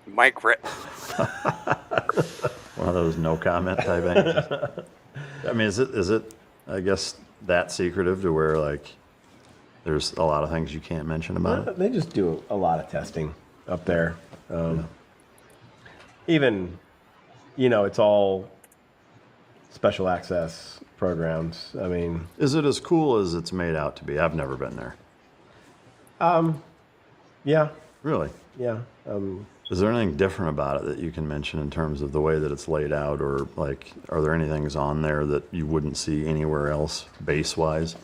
Mike Rit. One of those no comment type answers. I mean, is it, I guess, that secretive to where, like, there's a lot of things you can't mention about it? They just do a lot of testing up there. Even, it's all special access programs. I mean, Is it as cool as it's made out to be? I've never been there. yeah, Really? yeah. Is there anything different about it that you can mention in terms of the way that it's laid out, or like, are there any things on there that you wouldn't see anywhere else base-wise?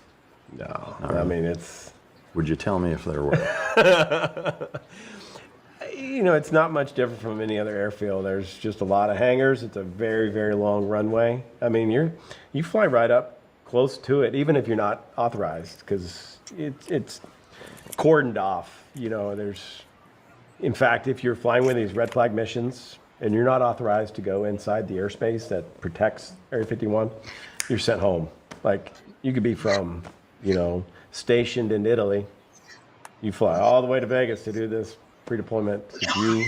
No, I mean, it's... Would you tell me if there were? You know, it's not much different from any other airfield. There's just a lot of hangars. It's a very, very long runway. I mean, you fly right up close to it, even if you're not authorized, because it's cordoned off. You know, in fact, if you're flying with these red flag missions and you're not authorized to go inside the airspace that protects Area 51, you're sent home. Like, you could be from, stationed in Italy. You fly all the way to Vegas to do this pre-deployment. If you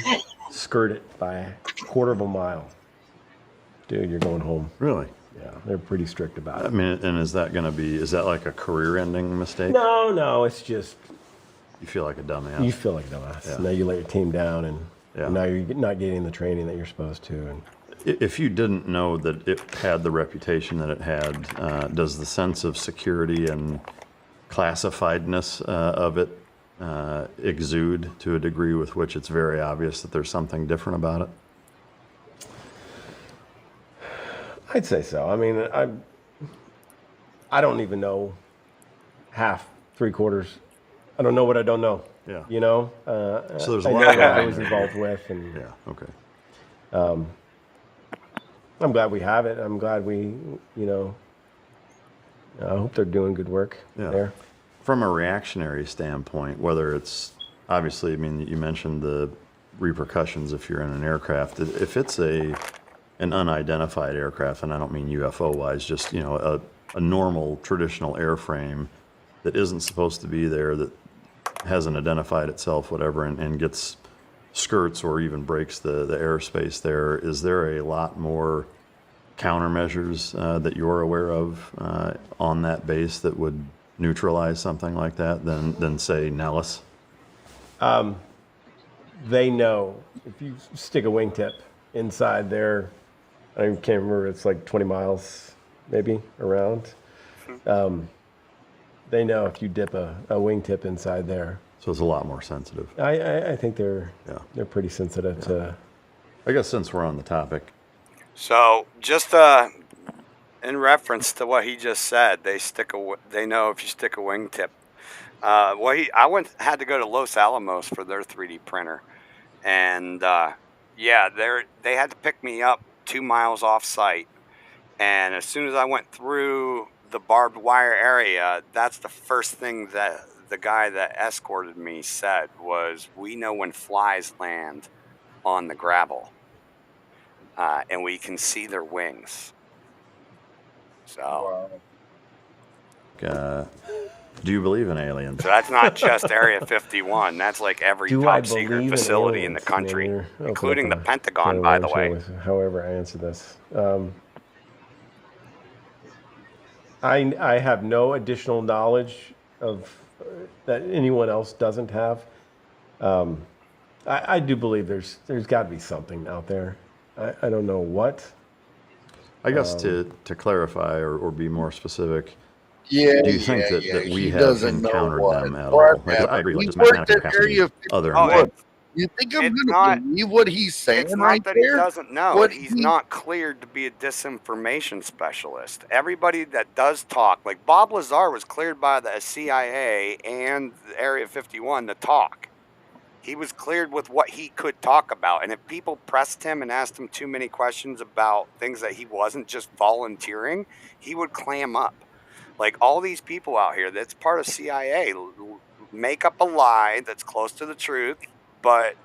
skirt it by a quarter of a mile, dude, you're going home. Really? Yeah, they're pretty strict about it. I mean, and is that like a career-ending mistake? No, it's just... You feel like a dumbass. You feel like a dumbass. Yeah. Now you let your team down, and now you're not getting the training that you're supposed to. And if you didn't know that it had the reputation that it had, does the sense of security and classifiedness of it exude to a degree with which it's very obvious that there's something different about it? I'd say so. I mean, I don't even know half, three-quarters. I don't know what I don't know. Yeah. So there's a I lot know of what I was involved with, and yeah, okay. I'm glad we have it. I'm glad we, I hope they're doing good work there. From a reactionary standpoint, whether it's obviously, I mean, you mentioned the repercussions if you're in an aircraft. If it's an unidentified aircraft, and I don't mean UFO-wise, just a normal traditional airframe that isn't supposed to be there, that hasn't identified itself, whatever, and gets skirts or even breaks the airspace there, is there a lot more countermeasures that you're aware of on that base that would neutralize something like that than say Nellis? They know if you stick a wingtip inside there, I can't remember, it's like 20 miles maybe around. They know if you dip a wingtip inside there. So it's a lot more sensitive. I think they're pretty sensitive to. I guess since we're on the topic. So just in reference to what he just said, they know if you stick a wingtip. I had to go to Los Alamos for their 3D printer, and they had to pick me up 2 miles off site, and as soon as I went through the barbed wire area, that's the first thing that the guy that escorted me said was, "We know when flies land on the gravel, and we can see their wings." So, do you believe in aliens? So that's not just Area 51. That's like every top secret facility in the country, including the Pentagon, by the way. However I answer this. I have no additional knowledge of that anyone else doesn't have. I do believe there's got to be something out there. I don't know what. I guess to clarify or be more specific, do you think that we have encountered them at all? I agree, like, worked at Area 51. You think I'm going to believe what he's saying? It's not that he doesn't know. He's not cleared to be a disinformation specialist. Everybody that does talk, like Bob Lazar was cleared by the CIA and Area 51 to talk. He was cleared with what he could talk about. And if people pressed him and asked him too many questions about things that he wasn't just volunteering, he would clam up. Like all these people out here that's part of CIA make up a lie that's close to the truth, but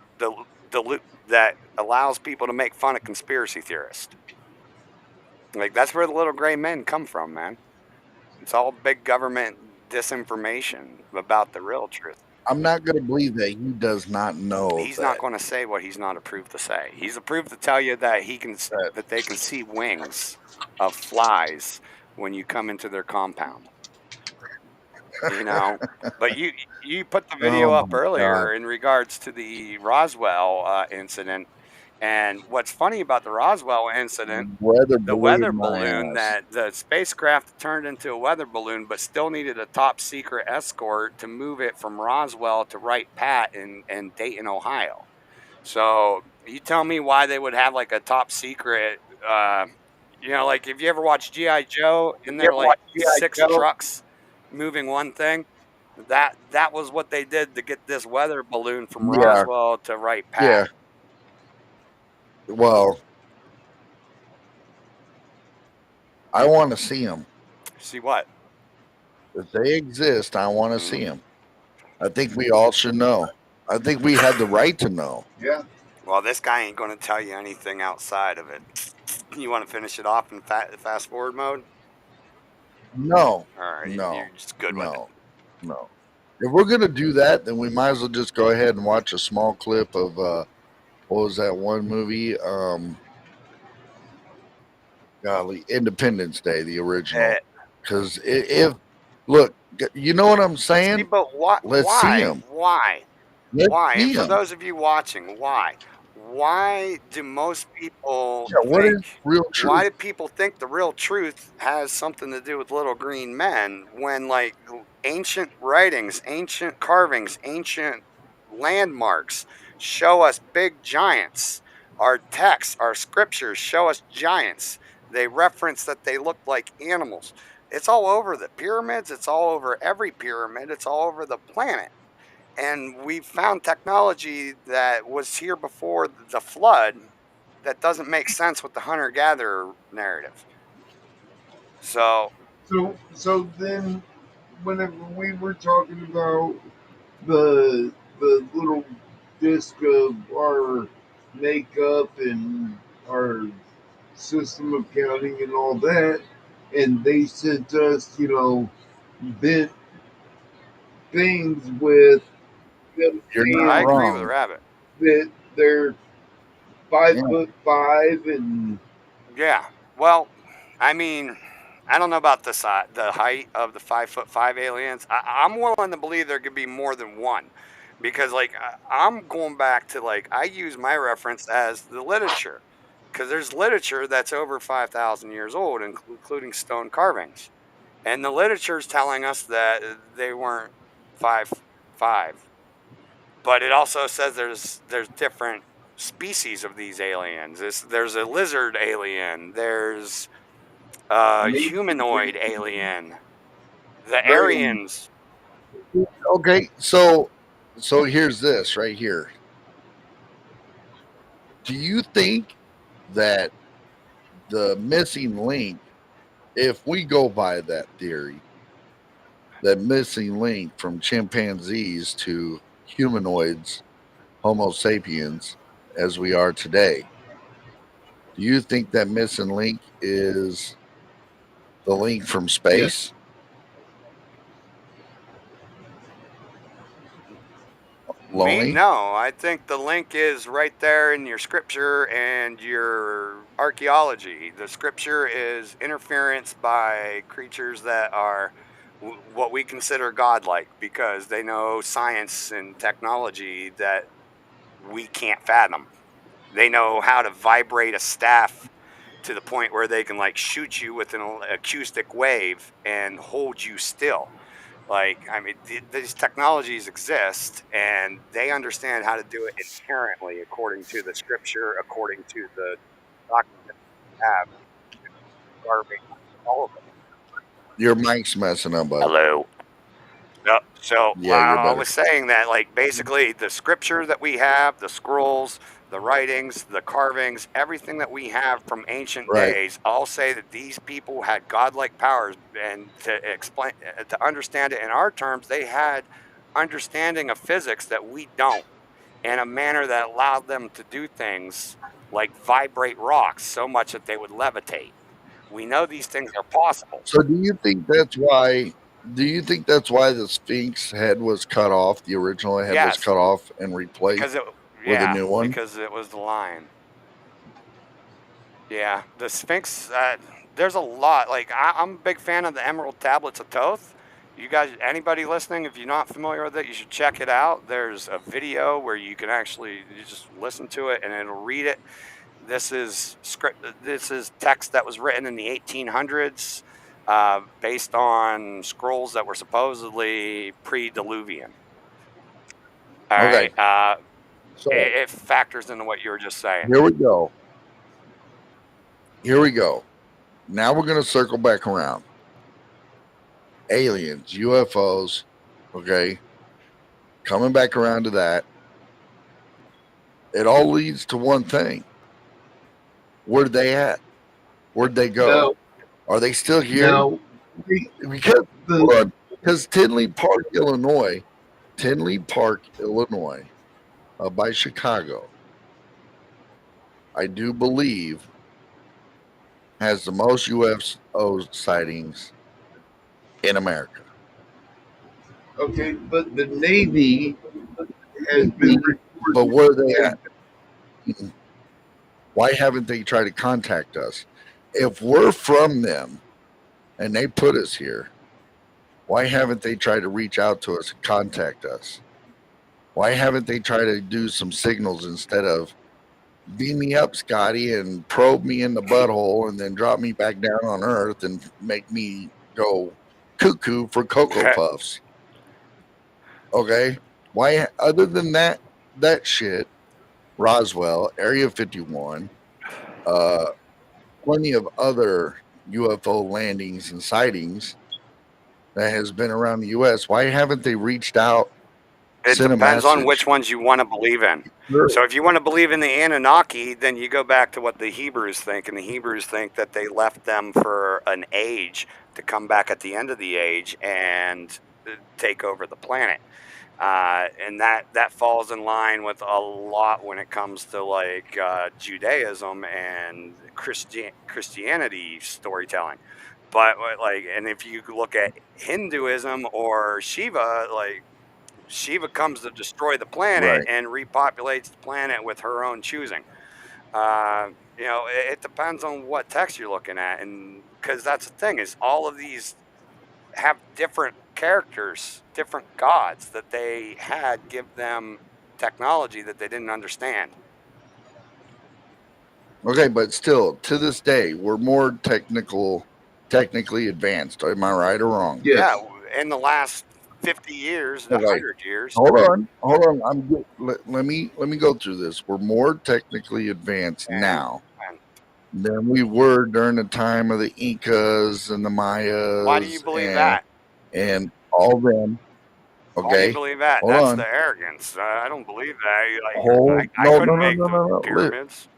that allows people to make fun of conspiracy theorists. Like, that's where the little gray men come from, man. It's all big government disinformation about the real truth. I'm not going to believe that he does not know. He's not going to say what he's not approved to say. He's approved to tell you that that they can see wings of flies when you come into their compound. But you put the video up earlier in regards to the Roswell incident, and what's funny about the Roswell incident, the weather balloon, that the spacecraft turned into a weather balloon, but still needed a top secret escort to move it from Roswell to Wright Pat in Dayton, Ohio. So you tell me why they would have like a top secret, like if you ever watch G.I. Joe and they're like 6 trucks moving one thing, that was what they did to get this weather balloon from Yeah, Roswell to Wright Pat. yeah. Well, I want to see them. See what? If they exist, I want to Mhm. see them. I think we all should know. I think we had the right to know. Yeah. Well, this guy ain't going to tell you anything outside of it. You want to finish it off in fast forward mode? No, All right, no, you're just good with it. no, no. If we're gonna do that, then we might as well just go ahead and watch a small clip of what was that one movie? Golly, Independence Day, the original. Because if look, you know what I'm See, saying? but why? Let's see Why? them. Why? Let's Why? And see for them. those of you watching, why? Why do most people Yeah. What think? is real Why truth? do people think the real truth has something to do with little green men when, like, ancient writings, ancient carvings, ancient landmarks show us big giants? Our texts, our scriptures show us giants. They reference that they look like animals. It's all over the pyramids. It's all over every pyramid. It's all over the planet. And we found technology that was here before the flood that doesn't make sense with the hunter gatherer narrative. So, So then, whenever we were talking about the the little disc of our makeup and our system of counting and all that, and they sent us, bent things with them You're not I saying agree with wrong. Rabbit. that they're five Yeah. foot five and Yeah. Well, I mean, I don't know about the height of the 5'5" aliens. I'm willing to believe there could be more than one, because like I'm going back to, like, I use my reference as the literature, because there's literature that's over 5,000 years old, including stone carvings, and the literature is telling us that they weren't 5'5", but it also says there's different species of these aliens. There's a lizard alien. There's a maybe humanoid alien. The right. Aryans. Okay. So here's this right here. Do you think that the missing link, if we go by that theory, that missing link from chimpanzees to humanoids, Homo sapiens, as we are today, do you think that missing link is the link from space? Me, Lonely? no. I think the link is right there in your scripture and your archaeology. The scripture is interference by creatures that are what we consider godlike, because they know science and technology that we can't fathom. They know how to vibrate a staff to the point where they can, like, shoot you with an acoustic wave and hold you still. Like, I mean, these technologies exist, and they understand how to do it inherently, according to the scripture, according to the documents we have, carving, all of it. Your mic's messing up, bud. Hello. No, so Yeah, you're I better. was saying that, like, basically the scripture that we have, the scrolls, the writings, the carvings, everything that we have from ancient Right. days, all say that these people had godlike powers, and to explain, to understand it in our terms, they had understanding of physics that we don't, in a manner that allowed them to do things like vibrate rocks so much that they would levitate. We know these things are possible. So do you think that's why the Sphinx head was cut off, the original head was Yes, cut off and replaced because it, with a yeah, new one? because it was the lion. Yeah, the Sphinx. There's a lot. Like, I'm a big fan of the Emerald Tablets of Thoth. You guys, anybody listening, if you're not familiar with it, you should check it out. There's a video where you can actually, you just listen to it and it'll read it. This is script. This is text that was written in the 1800s, based on scrolls that were supposedly pre-Diluvian. All Okay. right. So It factors into what you were just saying. here we go. Here we go. Now we're going to circle back around. Aliens, UFOs, okay? Coming back around to that. It all leads to one thing. Where they at? Where'd they go? No, Are they still here? no. Because Tinley Park, Illinois, by Chicago, I do believe has the most UFO sightings in America. Okay, but the Navy has been But where are they at? Why haven't they tried to contact us? If we're from them and they put us here, why haven't they tried to reach out to us and contact us? Why haven't they tried to do some signals instead of beam me up, Scotty, and probe me in the butthole and then drop me back down on Earth and make me go cuckoo for Cocoa Puffs? Okay? Why, other than that shit, Roswell, Area 51, plenty of other UFO landings and sightings that has been around the U.S. Why haven't they reached out? It depends on which ones you want to believe in. Sure. So if you want to believe in the Anunnaki, then you go back to what the Hebrews think, and the Hebrews think that they left them for an age to come back at the end of the age and take over the planet. And that falls in line with a lot when it comes to like Judaism and Christianity storytelling. But like, and if you look at Hinduism or Shiva, like Shiva comes to destroy the planet and repopulates the planet with her own choosing. You know, it depends on what text you're looking at, and because that's the thing is all of these have different characters, different gods that they had give them technology that they didn't understand. Okay, but still, to this day, we're more technically advanced. Am I right or wrong? Yeah, in the last 50 years, 100 years. Hold on. Let me go through this. We're more technically advanced now than we were during the time of the Incas and the Mayas. Why do you believe that? And all them. Okay. Why do you believe that? Hold That's on. the arrogance. I don't believe that. Hold- I no, couldn't no, no, make no, the no, no. pyramids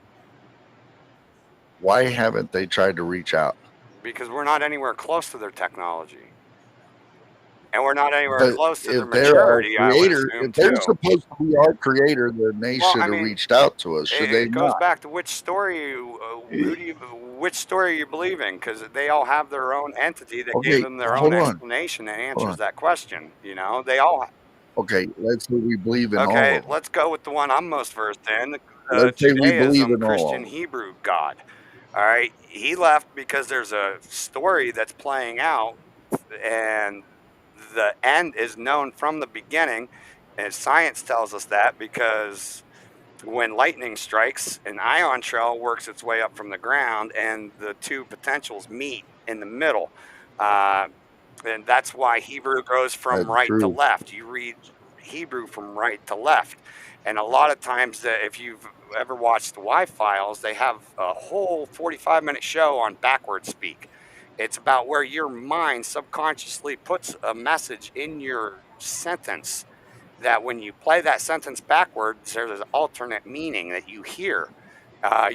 Why haven't they tried to reach out? because we're not anywhere close to their technology. And we're not anywhere But close to their if they're our maturity, I would creator, assume, if they're too. supposed to be our creator, then they Well, should I have mean, reached out to us. Should they It goes not? back to which story which story you believe in, because they all have their own entity that gave Okay, them their hold own on. explanation that Hold answers on. that question. You know, they all. Okay, let's say we believe in all Okay, of them. let's go with the one I'm most versed in, Let's say we believe Judaism, in all of Christian, them. Hebrew God. All right, he left because there's a story that's playing out, and the end is known from the beginning, and science tells us that because when lightning strikes, an ion trail works its way up from the ground, and the two potentials meet in the middle. Uh, and that's why Hebrew goes from That's right to true. left. You read Hebrew from right to left. And a lot of times, if you've ever watched the Y-Files, they have a whole 45-minute show on backward speak. It's about where your mind subconsciously puts a message in your sentence that when you play that sentence backwards, there's an alternate meaning that you hear.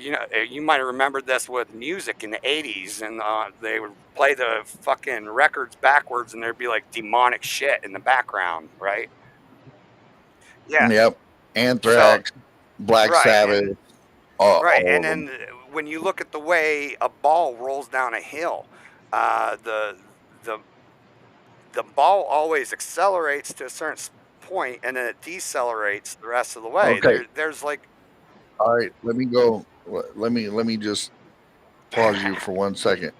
You know, you might have remembered this with music in the 80s, and they would play the fucking records backwards, and there'd be like demonic shit in the background, right? Yeah. Yep. Anthrax, Black Right, Sabbath, right. all And of them. then when you look at the way a ball rolls down a hill, the the the ball always accelerates to a certain point, and then it decelerates the rest of the way. Okay. There's like All right. Let me go. Let me just pause you for 1 second.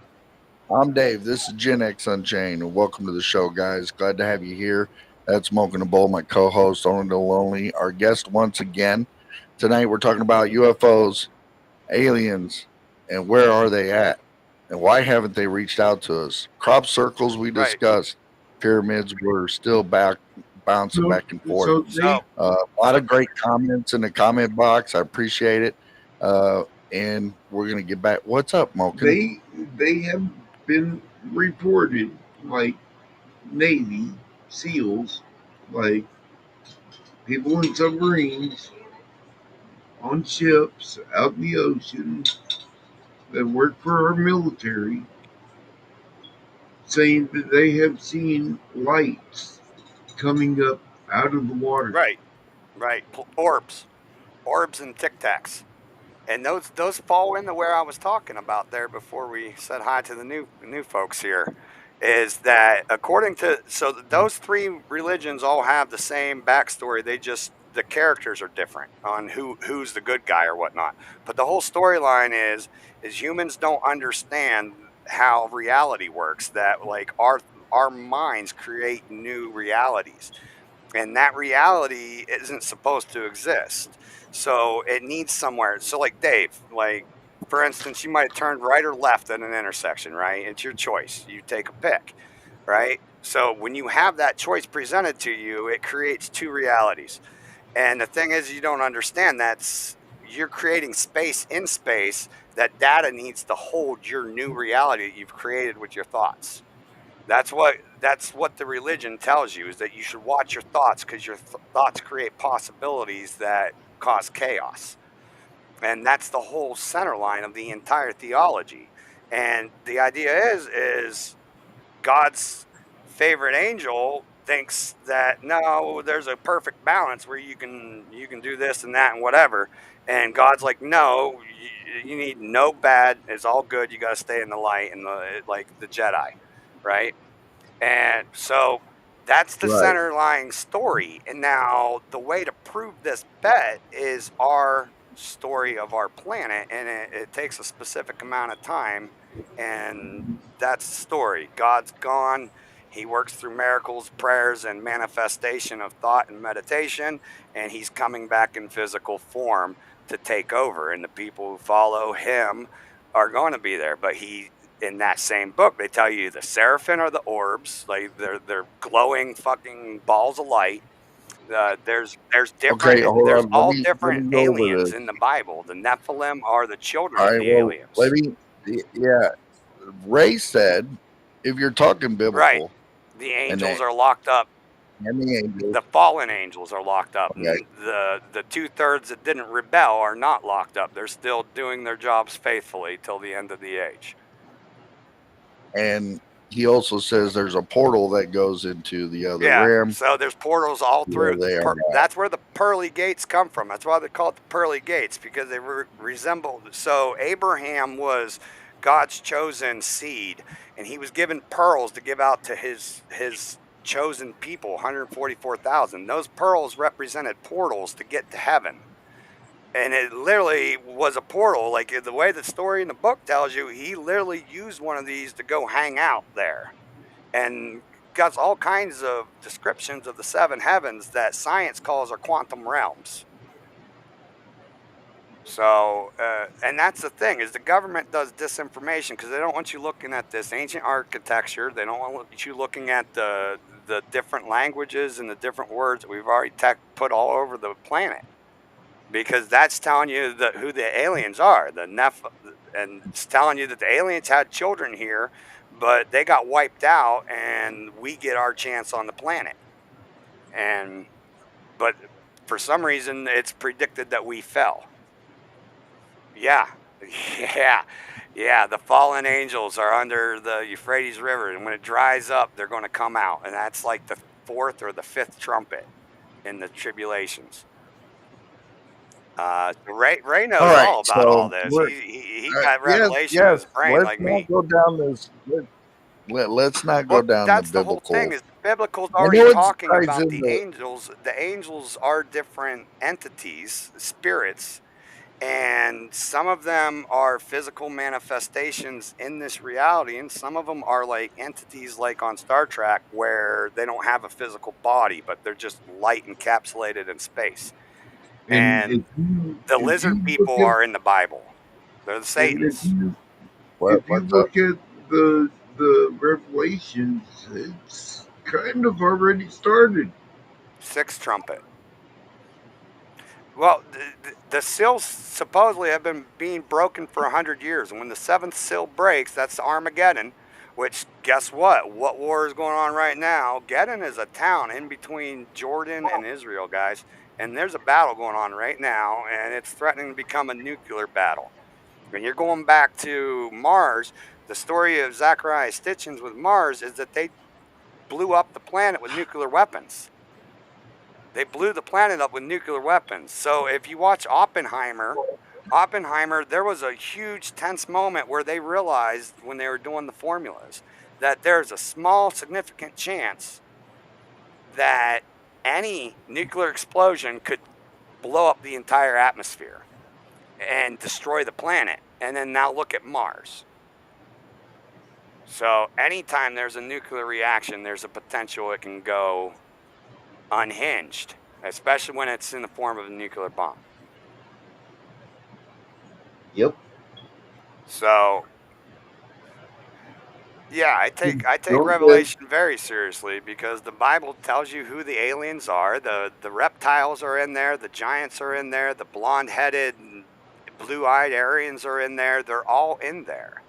I'm Dave. This is Gen X Unchained, and welcome to the show, guys. Glad to have you here. That's Smoking a Bowl, my co-host, Only the Lonely. Our guest once again. Tonight we're talking about UFOs, aliens, and where are they at? And why haven't they reached out to us? Crop circles we Right. discussed. Pyramids were still back bouncing back and forth. So A lot of great comments in the comment box. I appreciate it. And we're gonna get back. What's up, Moken? they have been reported like Navy SEALs, like people in submarines, on ships, out in the ocean that work for our military, saying that they have seen lights coming up out of the water. Right, right. Orbs, orbs and tic tacs. And those fall into where I was talking about there before we said hi to the new folks here, is that according to those three religions all have the same backstory. They just the characters are different on who's the good guy or whatnot. But the whole storyline is humans don't understand how reality works. That like our minds create new realities, and that reality isn't supposed to exist. So it needs somewhere. So like Dave, like for instance, you might have turned right or left at an intersection, right? It's your choice. You take a pick, right? So when you have that choice presented to you, it creates two realities. And the thing is, you don't understand you're creating space in space. That data needs to hold your new reality that you've created with your thoughts. That's what the religion tells you, is that you should watch your thoughts, because your thoughts create possibilities that cause chaos. And that's the whole center line of the entire theology. And the idea is God's favorite angel thinks that no, there's a perfect balance where you can do this and that and whatever. And God's like, no, you need no bad. It's all good. You got to stay in the light, and like the Jedi, right? And so that's the Right. center lying story. And now the way to prove this bet is our story of our planet, and it takes a specific amount of time. And that's the story. God's gone. He works through miracles, prayers, and manifestation of thought and meditation, and he's coming back in physical form to take over. And the people who follow him are going to be there. But in that same book, they tell you the seraphim are the orbs, like they're glowing fucking balls of light. There's Okay, hold there's on. all Let different me go over aliens this. in the Bible. The Nephilim are the children All of right. the Well, let aliens. me. Yeah, Ray said, if you're talking Right. biblical, The and angels are locked up. the angels, The fallen angels are locked up. okay, The 2/3 that didn't rebel are not locked up. They're still doing their jobs faithfully till the end of the age. and he also says there's a portal that goes into the other Yeah, realm so there's portals all where through. they are at. That's where the pearly gates come from. That's why they call it the pearly gates, because they resemble. So Abraham was God's chosen seed, and he was given pearls to give out to his chosen people, 144,000. Those pearls represented portals to get to heaven. And it literally was a portal. Like the way the story in the book tells you, he literally used one of these to go hang out there, and got all kinds of descriptions of the seven heavens that science calls are quantum realms. So, and that's the thing, is the government does disinformation because they don't want you looking at this ancient architecture. They don't want you looking at the different languages and the different words that we've already put all over the planet, because that's telling you who the aliens are, and it's telling you that the aliens had children here, but they got wiped out, and we get our chance on the planet. But for some reason, it's predicted that we fell. Yeah, yeah, yeah. The fallen angels are under the Euphrates River, and when it dries up, they're going to come out, and that's like the fourth or the fifth trumpet in the tribulations. Ray All knows right, all about all so this. we're He got yes, revelation in yes. his brain Let's like not me. go down this. Let's not go Well, down the that's the whole thing. biblical. Is the biblical's I already know it talking ties about the into. angels. The angels are different entities, spirits, and some of them are physical manifestations in this reality, and some of them are like entities like on Star Trek, where they don't have a physical body, but they're just light encapsulated in space. And And the if lizard you look people at are in the Bible. They're the and Satans. if you What's up? look at the Revelations, it's kind of already started. Sixth trumpet. Well, the seals supposedly have been being broken for 100 years. And when the seventh seal breaks, that's Armageddon, which, guess what? What war is going on right now? Geddon is a town in between Jordan and Israel, guys. And there's a battle going on right now, and it's threatening to become a nuclear battle. When you're going back to Mars, the story of Zachariah Stitchins with Mars is that they blew up the planet with nuclear weapons. They blew the planet up with nuclear weapons. So if you watch Oppenheimer, there was a huge tense moment where they realized when they were doing the formulas that there's a small significant chance that any nuclear explosion could blow up the entire atmosphere and destroy the planet. And then now look at Mars. So anytime there's a nuclear reaction, there's a potential it can go unhinged, especially when it's in the form of a nuclear bomb. Yep. So yeah, I take Revelation very seriously because the Bible tells you who the aliens are. The reptiles are in there, the giants are in there, the blonde-headed, blue-eyed Aryans are in there. They're all in there.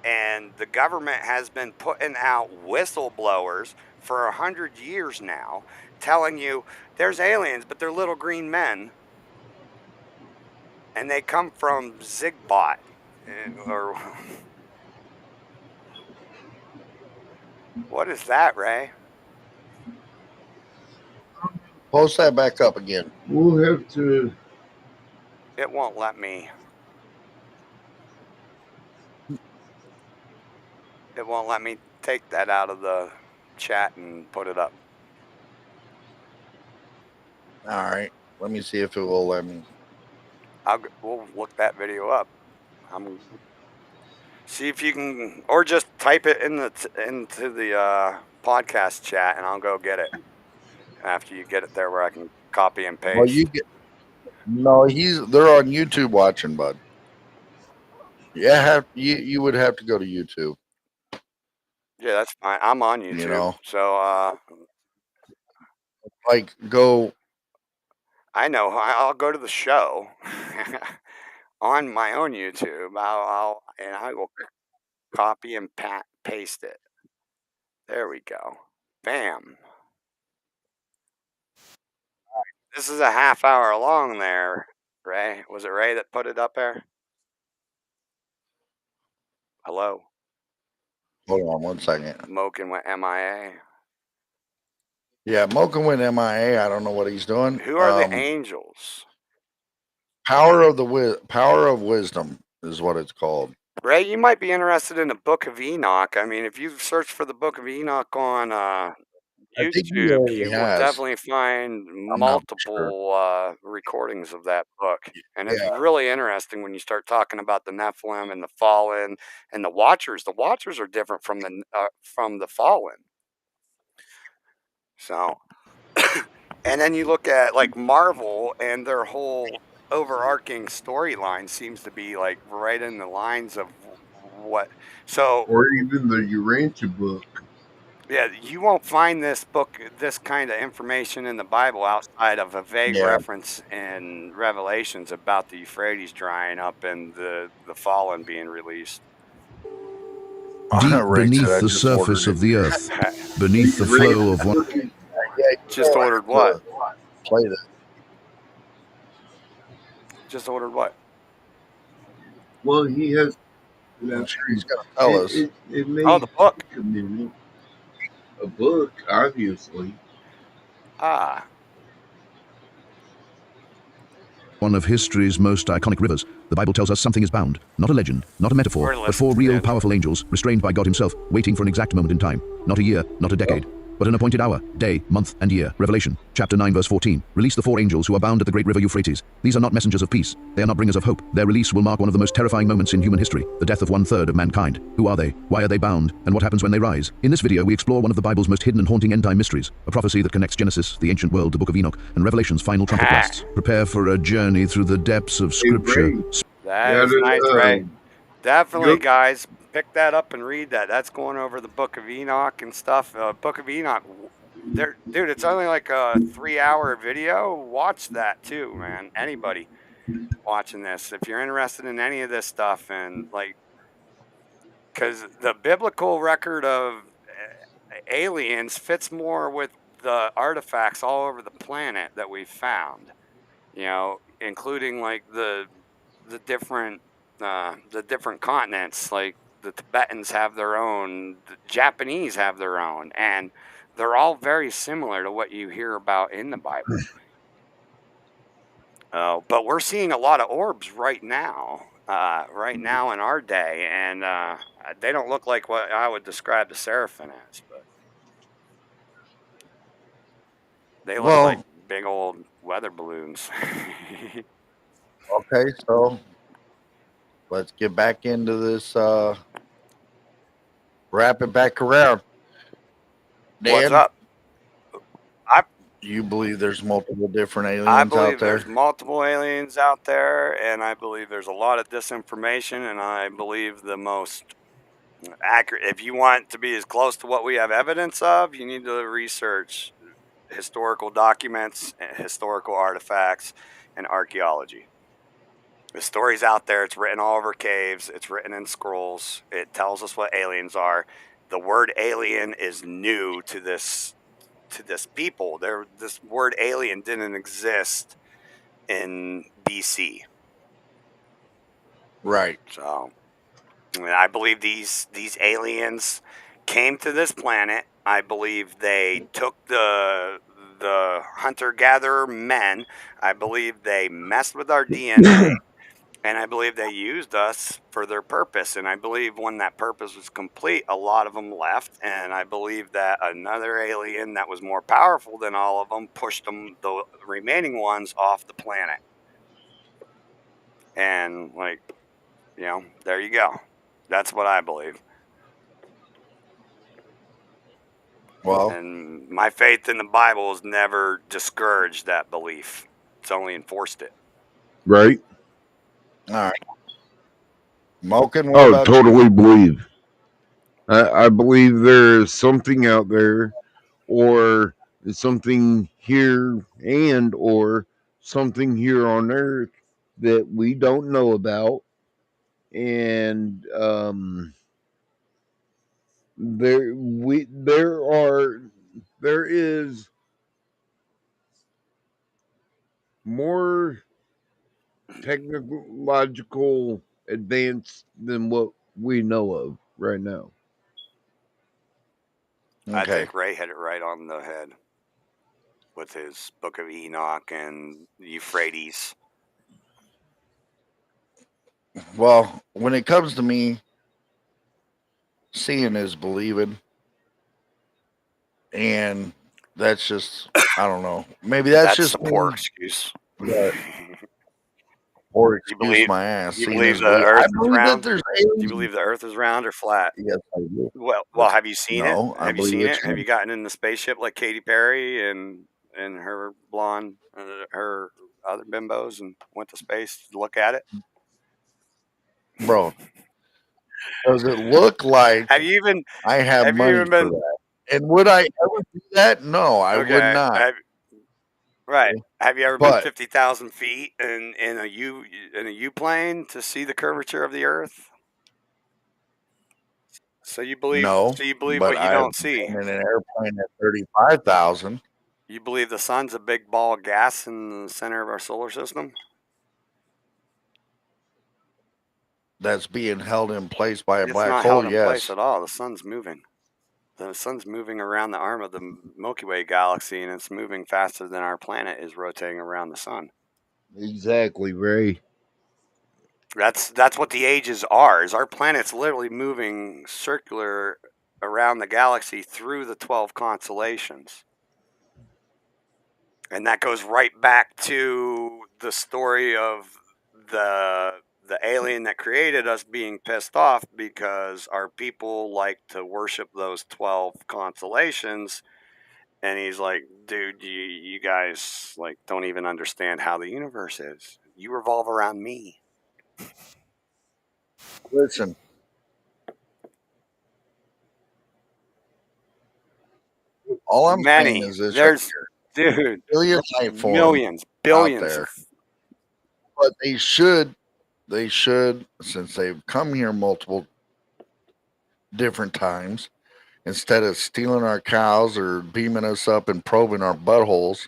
And the government has been putting out whistleblowers for 100 years now, telling you there's aliens, but they're little green men, and they come from Zigbot, or what is that, Ray? Post that back up again. We'll have to. It won't let me. It won't let me take that out of the chat and put it up. All right. Let me see if it will let me. We'll look that video up. See if you can, or just type it into the podcast chat, and I'll go get it after you get it there where I can copy and paste. Well, they're on YouTube watching, bud. Yeah, you would have to go to YouTube. Yeah, that's fine. I'm on YouTube, You know? so like go. I know. I'll go to the show on my own YouTube. I will copy and paste it. There we go. Bam. This is a half hour long there, Ray. Was it Ray that put it up there? Hello? Hold on 1 second. Moken went MIA. Yeah, Moken went MIA. I don't know what he's doing. Who are the angels? Power of Wisdom is what it's called. Ray, you might be interested in the Book of Enoch. I mean, if you search for the Book of Enoch on YouTube, you will definitely find multiple recordings of that book. And it's really interesting when you start talking about the Nephilim and the Fallen and the Watchers. The Watchers are different from the Fallen. So, and then you look at like Marvel and their whole overarching storyline seems to be like right in the lines of what. So, or even the Urantia book. Yeah, you won't find this kind of information in the Bible outside of a vague reference in Revelations about the Euphrates drying up and the Fallen being released. Deep beneath the surface of the earth, beneath the flow of one. Just ordered what? Play this. Just ordered what? Well, he has. I'm sure he's going to tell us. The book. A book, obviously. One of history's most iconic rivers, the Bible tells us something is bound, not a legend, not a metaphor, but four real powerful angels, restrained by God himself, waiting for an exact moment in time. Not a year, not a decade, but an appointed hour, day, month, and year. Revelation, chapter 9, verse 14. Release the four angels who are bound at the great river Euphrates. These are not messengers of peace. They are not bringers of hope. Their release will mark one of the most terrifying moments in human history, the death of 1/3 of mankind. Who are they? Why are they bound? And what happens when they rise? In this video, we explore one of the Bible's most hidden and haunting end-time mysteries, a prophecy that connects Genesis, the ancient world, the book of Enoch, and Revelation's final trumpet blasts. Prepare for a journey through the depths of Scripture. That is nice, Ray. Definitely, guys. Pick that up and read that. That's going over the Book of Enoch and stuff. Book of Enoch Dude, it's only like a 3-hour video. Watch that too, man. Anybody watching this, if you're interested in any of this stuff, and like, because the biblical record of aliens fits more with the artifacts all over the planet that we've found, including like the different continents. Like the Tibetans have their own, the Japanese have their own, and they're all very similar to what you hear about in the Bible. But we're seeing a lot of orbs right now in our day, and they don't look like what I would describe the seraphim as, but they look like Well, big old weather balloons. okay, so let's get back into this. Wrap it back around. What's Dan, up? I you believe there's multiple different I aliens out believe there's there? multiple aliens out there, and I believe there's a lot of disinformation, and I believe the most accurate, if you want to be as close to what we have evidence of, you need to research historical documents, historical artifacts, and archaeology. The story's out there. It's written all over caves. It's written in scrolls. It tells us what aliens are. The word alien is new to this people. This word alien didn't exist in BC. Right. So, I mean, I believe these aliens came to this planet. I believe they took the hunter gatherer men. I believe they messed with our DNA. And I believe they used us for their purpose. And I believe when that purpose was complete, a lot of them left. And I believe that another alien that was more powerful than all of them pushed them, the remaining ones, off the planet. And, like, there you go. That's what I believe. Well, and my faith in the Bible has never discouraged that belief. It's only enforced it. Right? All right. Moken, what about totally you? believe. I believe there is something out there, or something here, and or something here on Earth that we don't know about, and there is more technological advance than what we know of right now. I Okay. think Ray hit it right on the head with his Book of Enoch and Euphrates. Well, when it comes to me, seeing is believing. And that's just, I don't know. Maybe that's That's a just poor me. excuse. But, or You excuse believe my ass. you Seeing believe is the believe. I Earth is believe that round? there's Do you aliens. believe the Earth is round or flat? Yes, I do. Well, have you seen it? No, I Have you believe seen it's it? Have you gotten in the spaceship like Katy Perry and her blonde, her other bimbos, and went to space to look at it? bro. Does it look like Have you even I have have you money even for been that? And would I ever do that? No, I would okay? not. Right. Have you ever been But 50,000 feet in a U plane to see the curvature of the Earth? So you believe no, but what you I've don't see. been in an airplane at 35,000 You believe the sun's a big ball of gas in the center of our solar system? that's being held in place by a It's black not hole. held in place Yes. at all. The sun's moving. The sun's moving around the arm of the Milky Way galaxy, and it's moving faster than our planet is rotating around the sun. Exactly, Ray. That's what the ages are. Is our planet's literally moving circular around the galaxy through the 12 constellations. And that goes right back to the story of the alien that created us being pissed off because our people like to worship those 12 constellations. And he's like, dude, you guys like don't even understand how the universe is. You revolve around me. Listen, all I'm saying Many. is this right There's, here. dude, Billion life forms millions, out billions there. of. But they should, since they've come here multiple different times, instead of stealing our cows or beaming us up and probing our buttholes,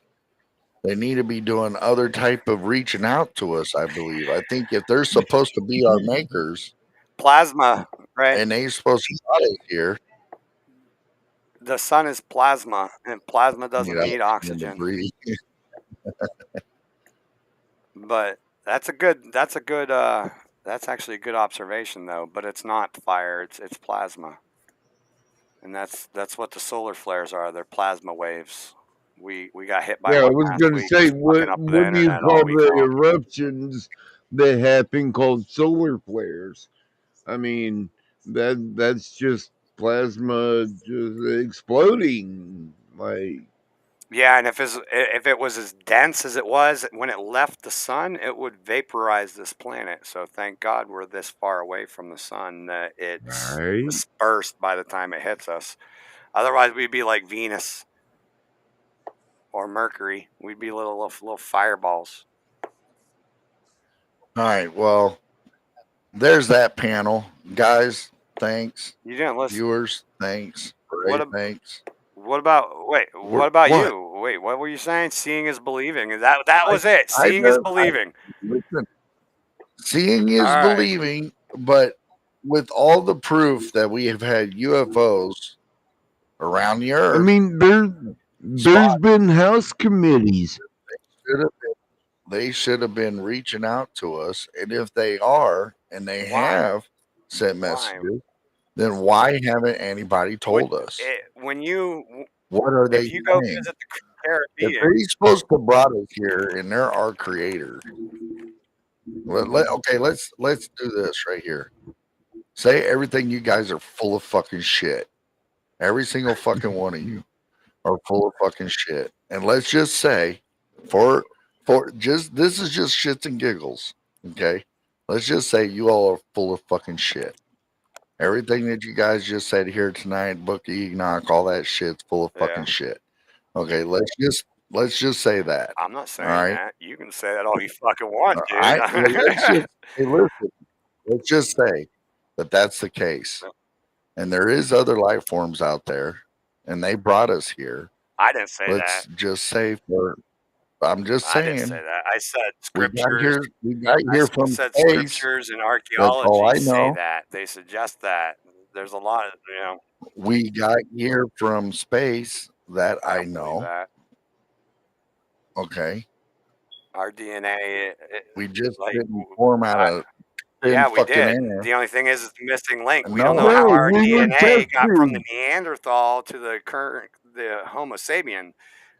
they need to be doing other type of reaching out to us, I believe. I think if they're supposed to be our makers, Plasma, right? and they're supposed to brought us here, The sun is plasma, and plasma doesn't need need oxygen to oxygen. breathe. But that's actually a good observation though. But it's not fire; it's plasma, and that's what the solar flares are. They're plasma waves. We got hit by Yeah, I one was last going to week. say, It's fucking up the what do you internet all call week the long. eruptions that happen called solar flares? I mean, that's just plasma just exploding. Like, Yeah, and if it was as dense as it was when it left the sun, it would vaporize this planet. So thank God we're this far away from the sun that it's right? dispersed by the time it hits us. Otherwise, we'd be like Venus or Mercury. We'd be little fireballs. All right, well, there's that panel. Guys, thanks. You didn't listen. Viewers, thanks. Ray, What ab- thanks. What about wait? What about you? Wait, what were you saying? Seeing is believing. That was it. Seeing is believing. Listen, seeing is All right. believing, but with all the proof that we have had UFOs around the I earth, mean, there's been house committees. they should have been reaching out to us, and if they are and they have sent messages, then why haven't anybody told us? When you What are they if you go saying? visit the If Caribbean, they're supposed to brought us here and they're our creators, okay, let's do this right here. Say everything you guys are full of fucking shit. Every single fucking one of you are full of fucking shit. And let's just say, for just this is just shits and giggles, okay? Let's just say you all are full of fucking shit. Everything that you guys just said here tonight, Book of Enoch, all that shit's full of fucking shit. Okay, let's just say that. I'm not saying all right? that. You can say that all you fucking want, dude. Let's just say that that's the case. And there is other life forms out there, and they brought us here. I didn't say Let's that. just say I'm just I didn't saying. say that. I said We scriptures. got here from said space. scriptures and That's all I archaeology say know. that. They suggest that. There's a lot of We got here from space. That I believe know. that. Okay. Our DNA. We just like, didn't form out of thin yeah, we fucking did. air. The only thing is the missing link. We No. don't know how No, our we were DNA got from the tested. Neanderthal to the Homo sapien.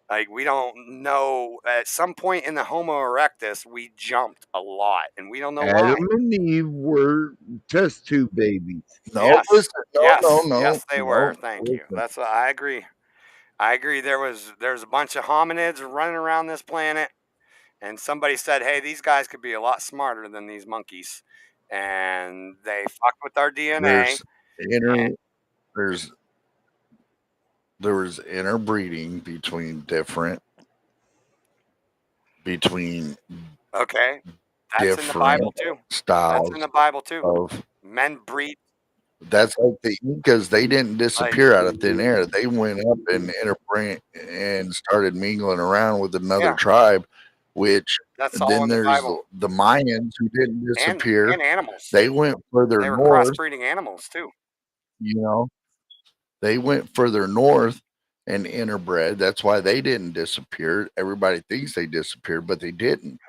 Like, we don't know. At some point in the Homo erectus, we jumped a lot, and we don't know why. Adam and Eve were test tube babies. No, Yes. listen. No, Yes, they were. no, Thank listen. you. That's what I agree. I agree. There's a bunch of hominids running around this planet, and somebody said, "Hey, these guys could be a lot smarter than these monkeys," and they fucked with our DNA. There was interbreeding between Okay, that's in the different Bible too. styles. That's in the Bible too. Of Men breed. that's like the Incas. They didn't disappear out of thin air. They went up and interbred and started mingling around with another tribe. Which That's all then in the there's Bible. the Mayans who didn't disappear. And animals. They went further They were north. crossbreeding animals too. You know, they went further north and interbred. That's why they didn't disappear. Everybody thinks they disappeared, but they didn't.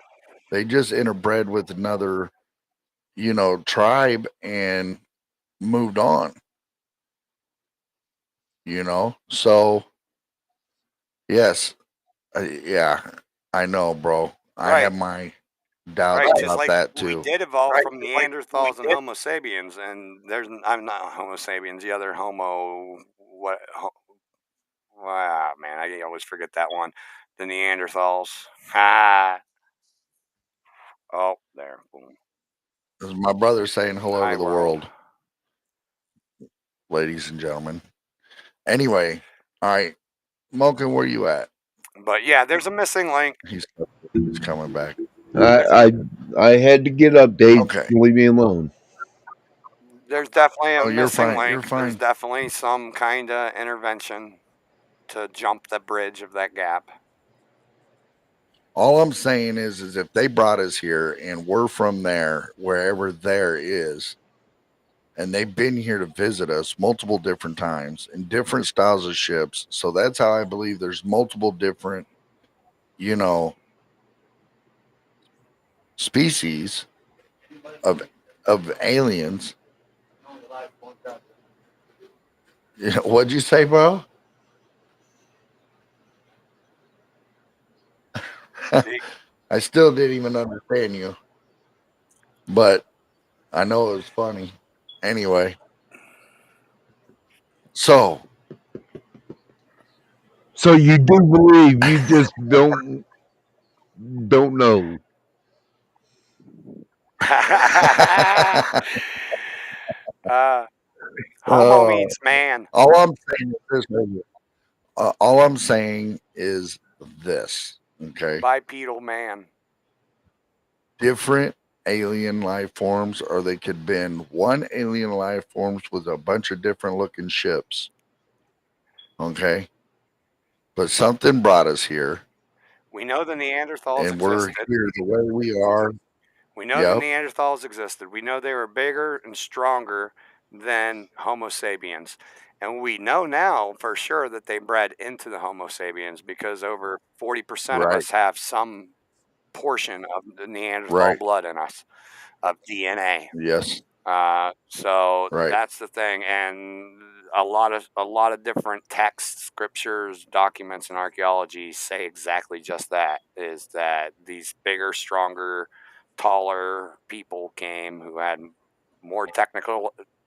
They just interbred with another, tribe and moved on. So yes, yeah, I know, bro. I have my doubts about that too. We did evolve from Neanderthals and Homo sapiens, and I'm not Homo sapiens. The other Homo, wow, man, I always forget that one. The Neanderthals. Ha. Oh, there. Boom. This is my brother saying hello to the world, ladies and gentlemen. Anyway, all right. Moken, where you at? But yeah, there's a missing link. He's coming back. I had to get up, Dave. Okay. Leave me alone. There's definitely a Oh, you're missing fine. link. You're fine. There's definitely some kind of intervention to jump the bridge of that gap. All I'm saying is if they brought us here and we're from there, wherever there is, and they've been here to visit us multiple different times in different styles of ships. So that's how I believe there's multiple different, species of aliens. What'd you say, bro? I still didn't even understand you, but I know it was funny. Anyway, so you do believe, you just don't know. Homo means man. All I'm saying is this. All I'm saying is this. Okay. Bipedal man. Different alien life forms, or they could been one alien life forms with a bunch of different looking ships. Okay. But something brought us here. We know the Neanderthals and we're existed. here the way we are. We know the Neanderthals existed. We know they were bigger and stronger than Homo sapiens. And we know now for sure that they bred into the Homo sapiens because over 40% of us have some portion of the Neanderthal blood in us, of DNA. Yes. So that's the thing, and a lot of different texts, scriptures, documents, and archaeology say exactly just that: is that these bigger, stronger, taller people came who had more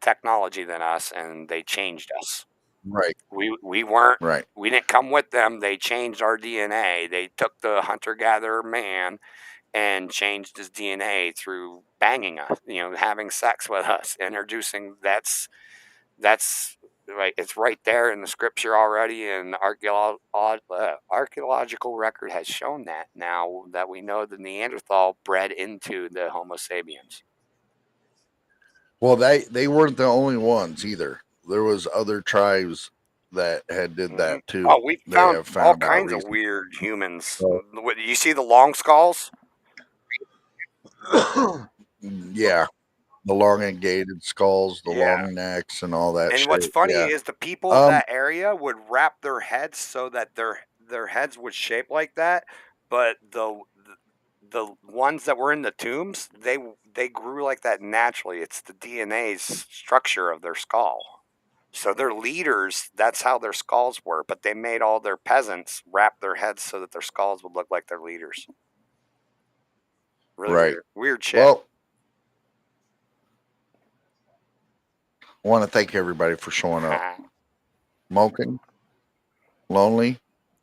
technology than us, and they changed us. Right. We weren't. Right. We didn't come with them. They changed our DNA. They took the hunter-gatherer man and changed his DNA through banging us, having sex with us, introducing that's right. It's right there in the scripture already, and archaeological record has shown that now that we know the Neanderthal bred into the Homo sapiens. Well, they weren't the only ones either. There was other tribes that had did that too. Oh, we found all kinds of weird humans. You see the long skulls? Yeah. The elongated skulls, the long necks, and all that. And shit. what's funny Yeah. is the people of that area would wrap their heads so that their heads would shape like that, but the ones that were in the tombs, they grew like that naturally. It's the DNA's structure of their skull. So their leaders, that's how their skulls were, but they made all their peasants wrap their heads so that their skulls would look like their leaders. Really weird shit. Well, I want to thank everybody for showing up. Moken, Lonely,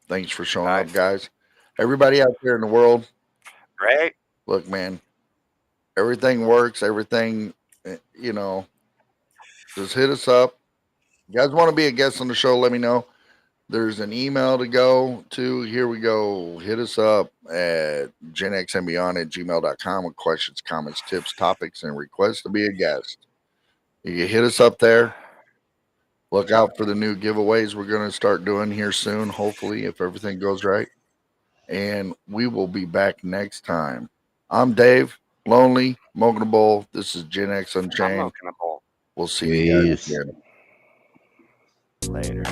thanks for showing up, guys. Everybody out there in the world. Right. Look, man, everything works. Everything, just hit us up. You guys want to be a guest on the show, let me know. There's an email to go to. Here we go. Hit us up at genxandbeyond@gmail.com with questions, comments, tips, topics, and requests to be a guest. You can hit us up there. Look out for the new giveaways we're going to start doing here soon, hopefully, if everything goes right. And we will be back next time. I'm Dave, Lonely, Mokenable. This is Gen X Unchained. We'll see you guys again. Later.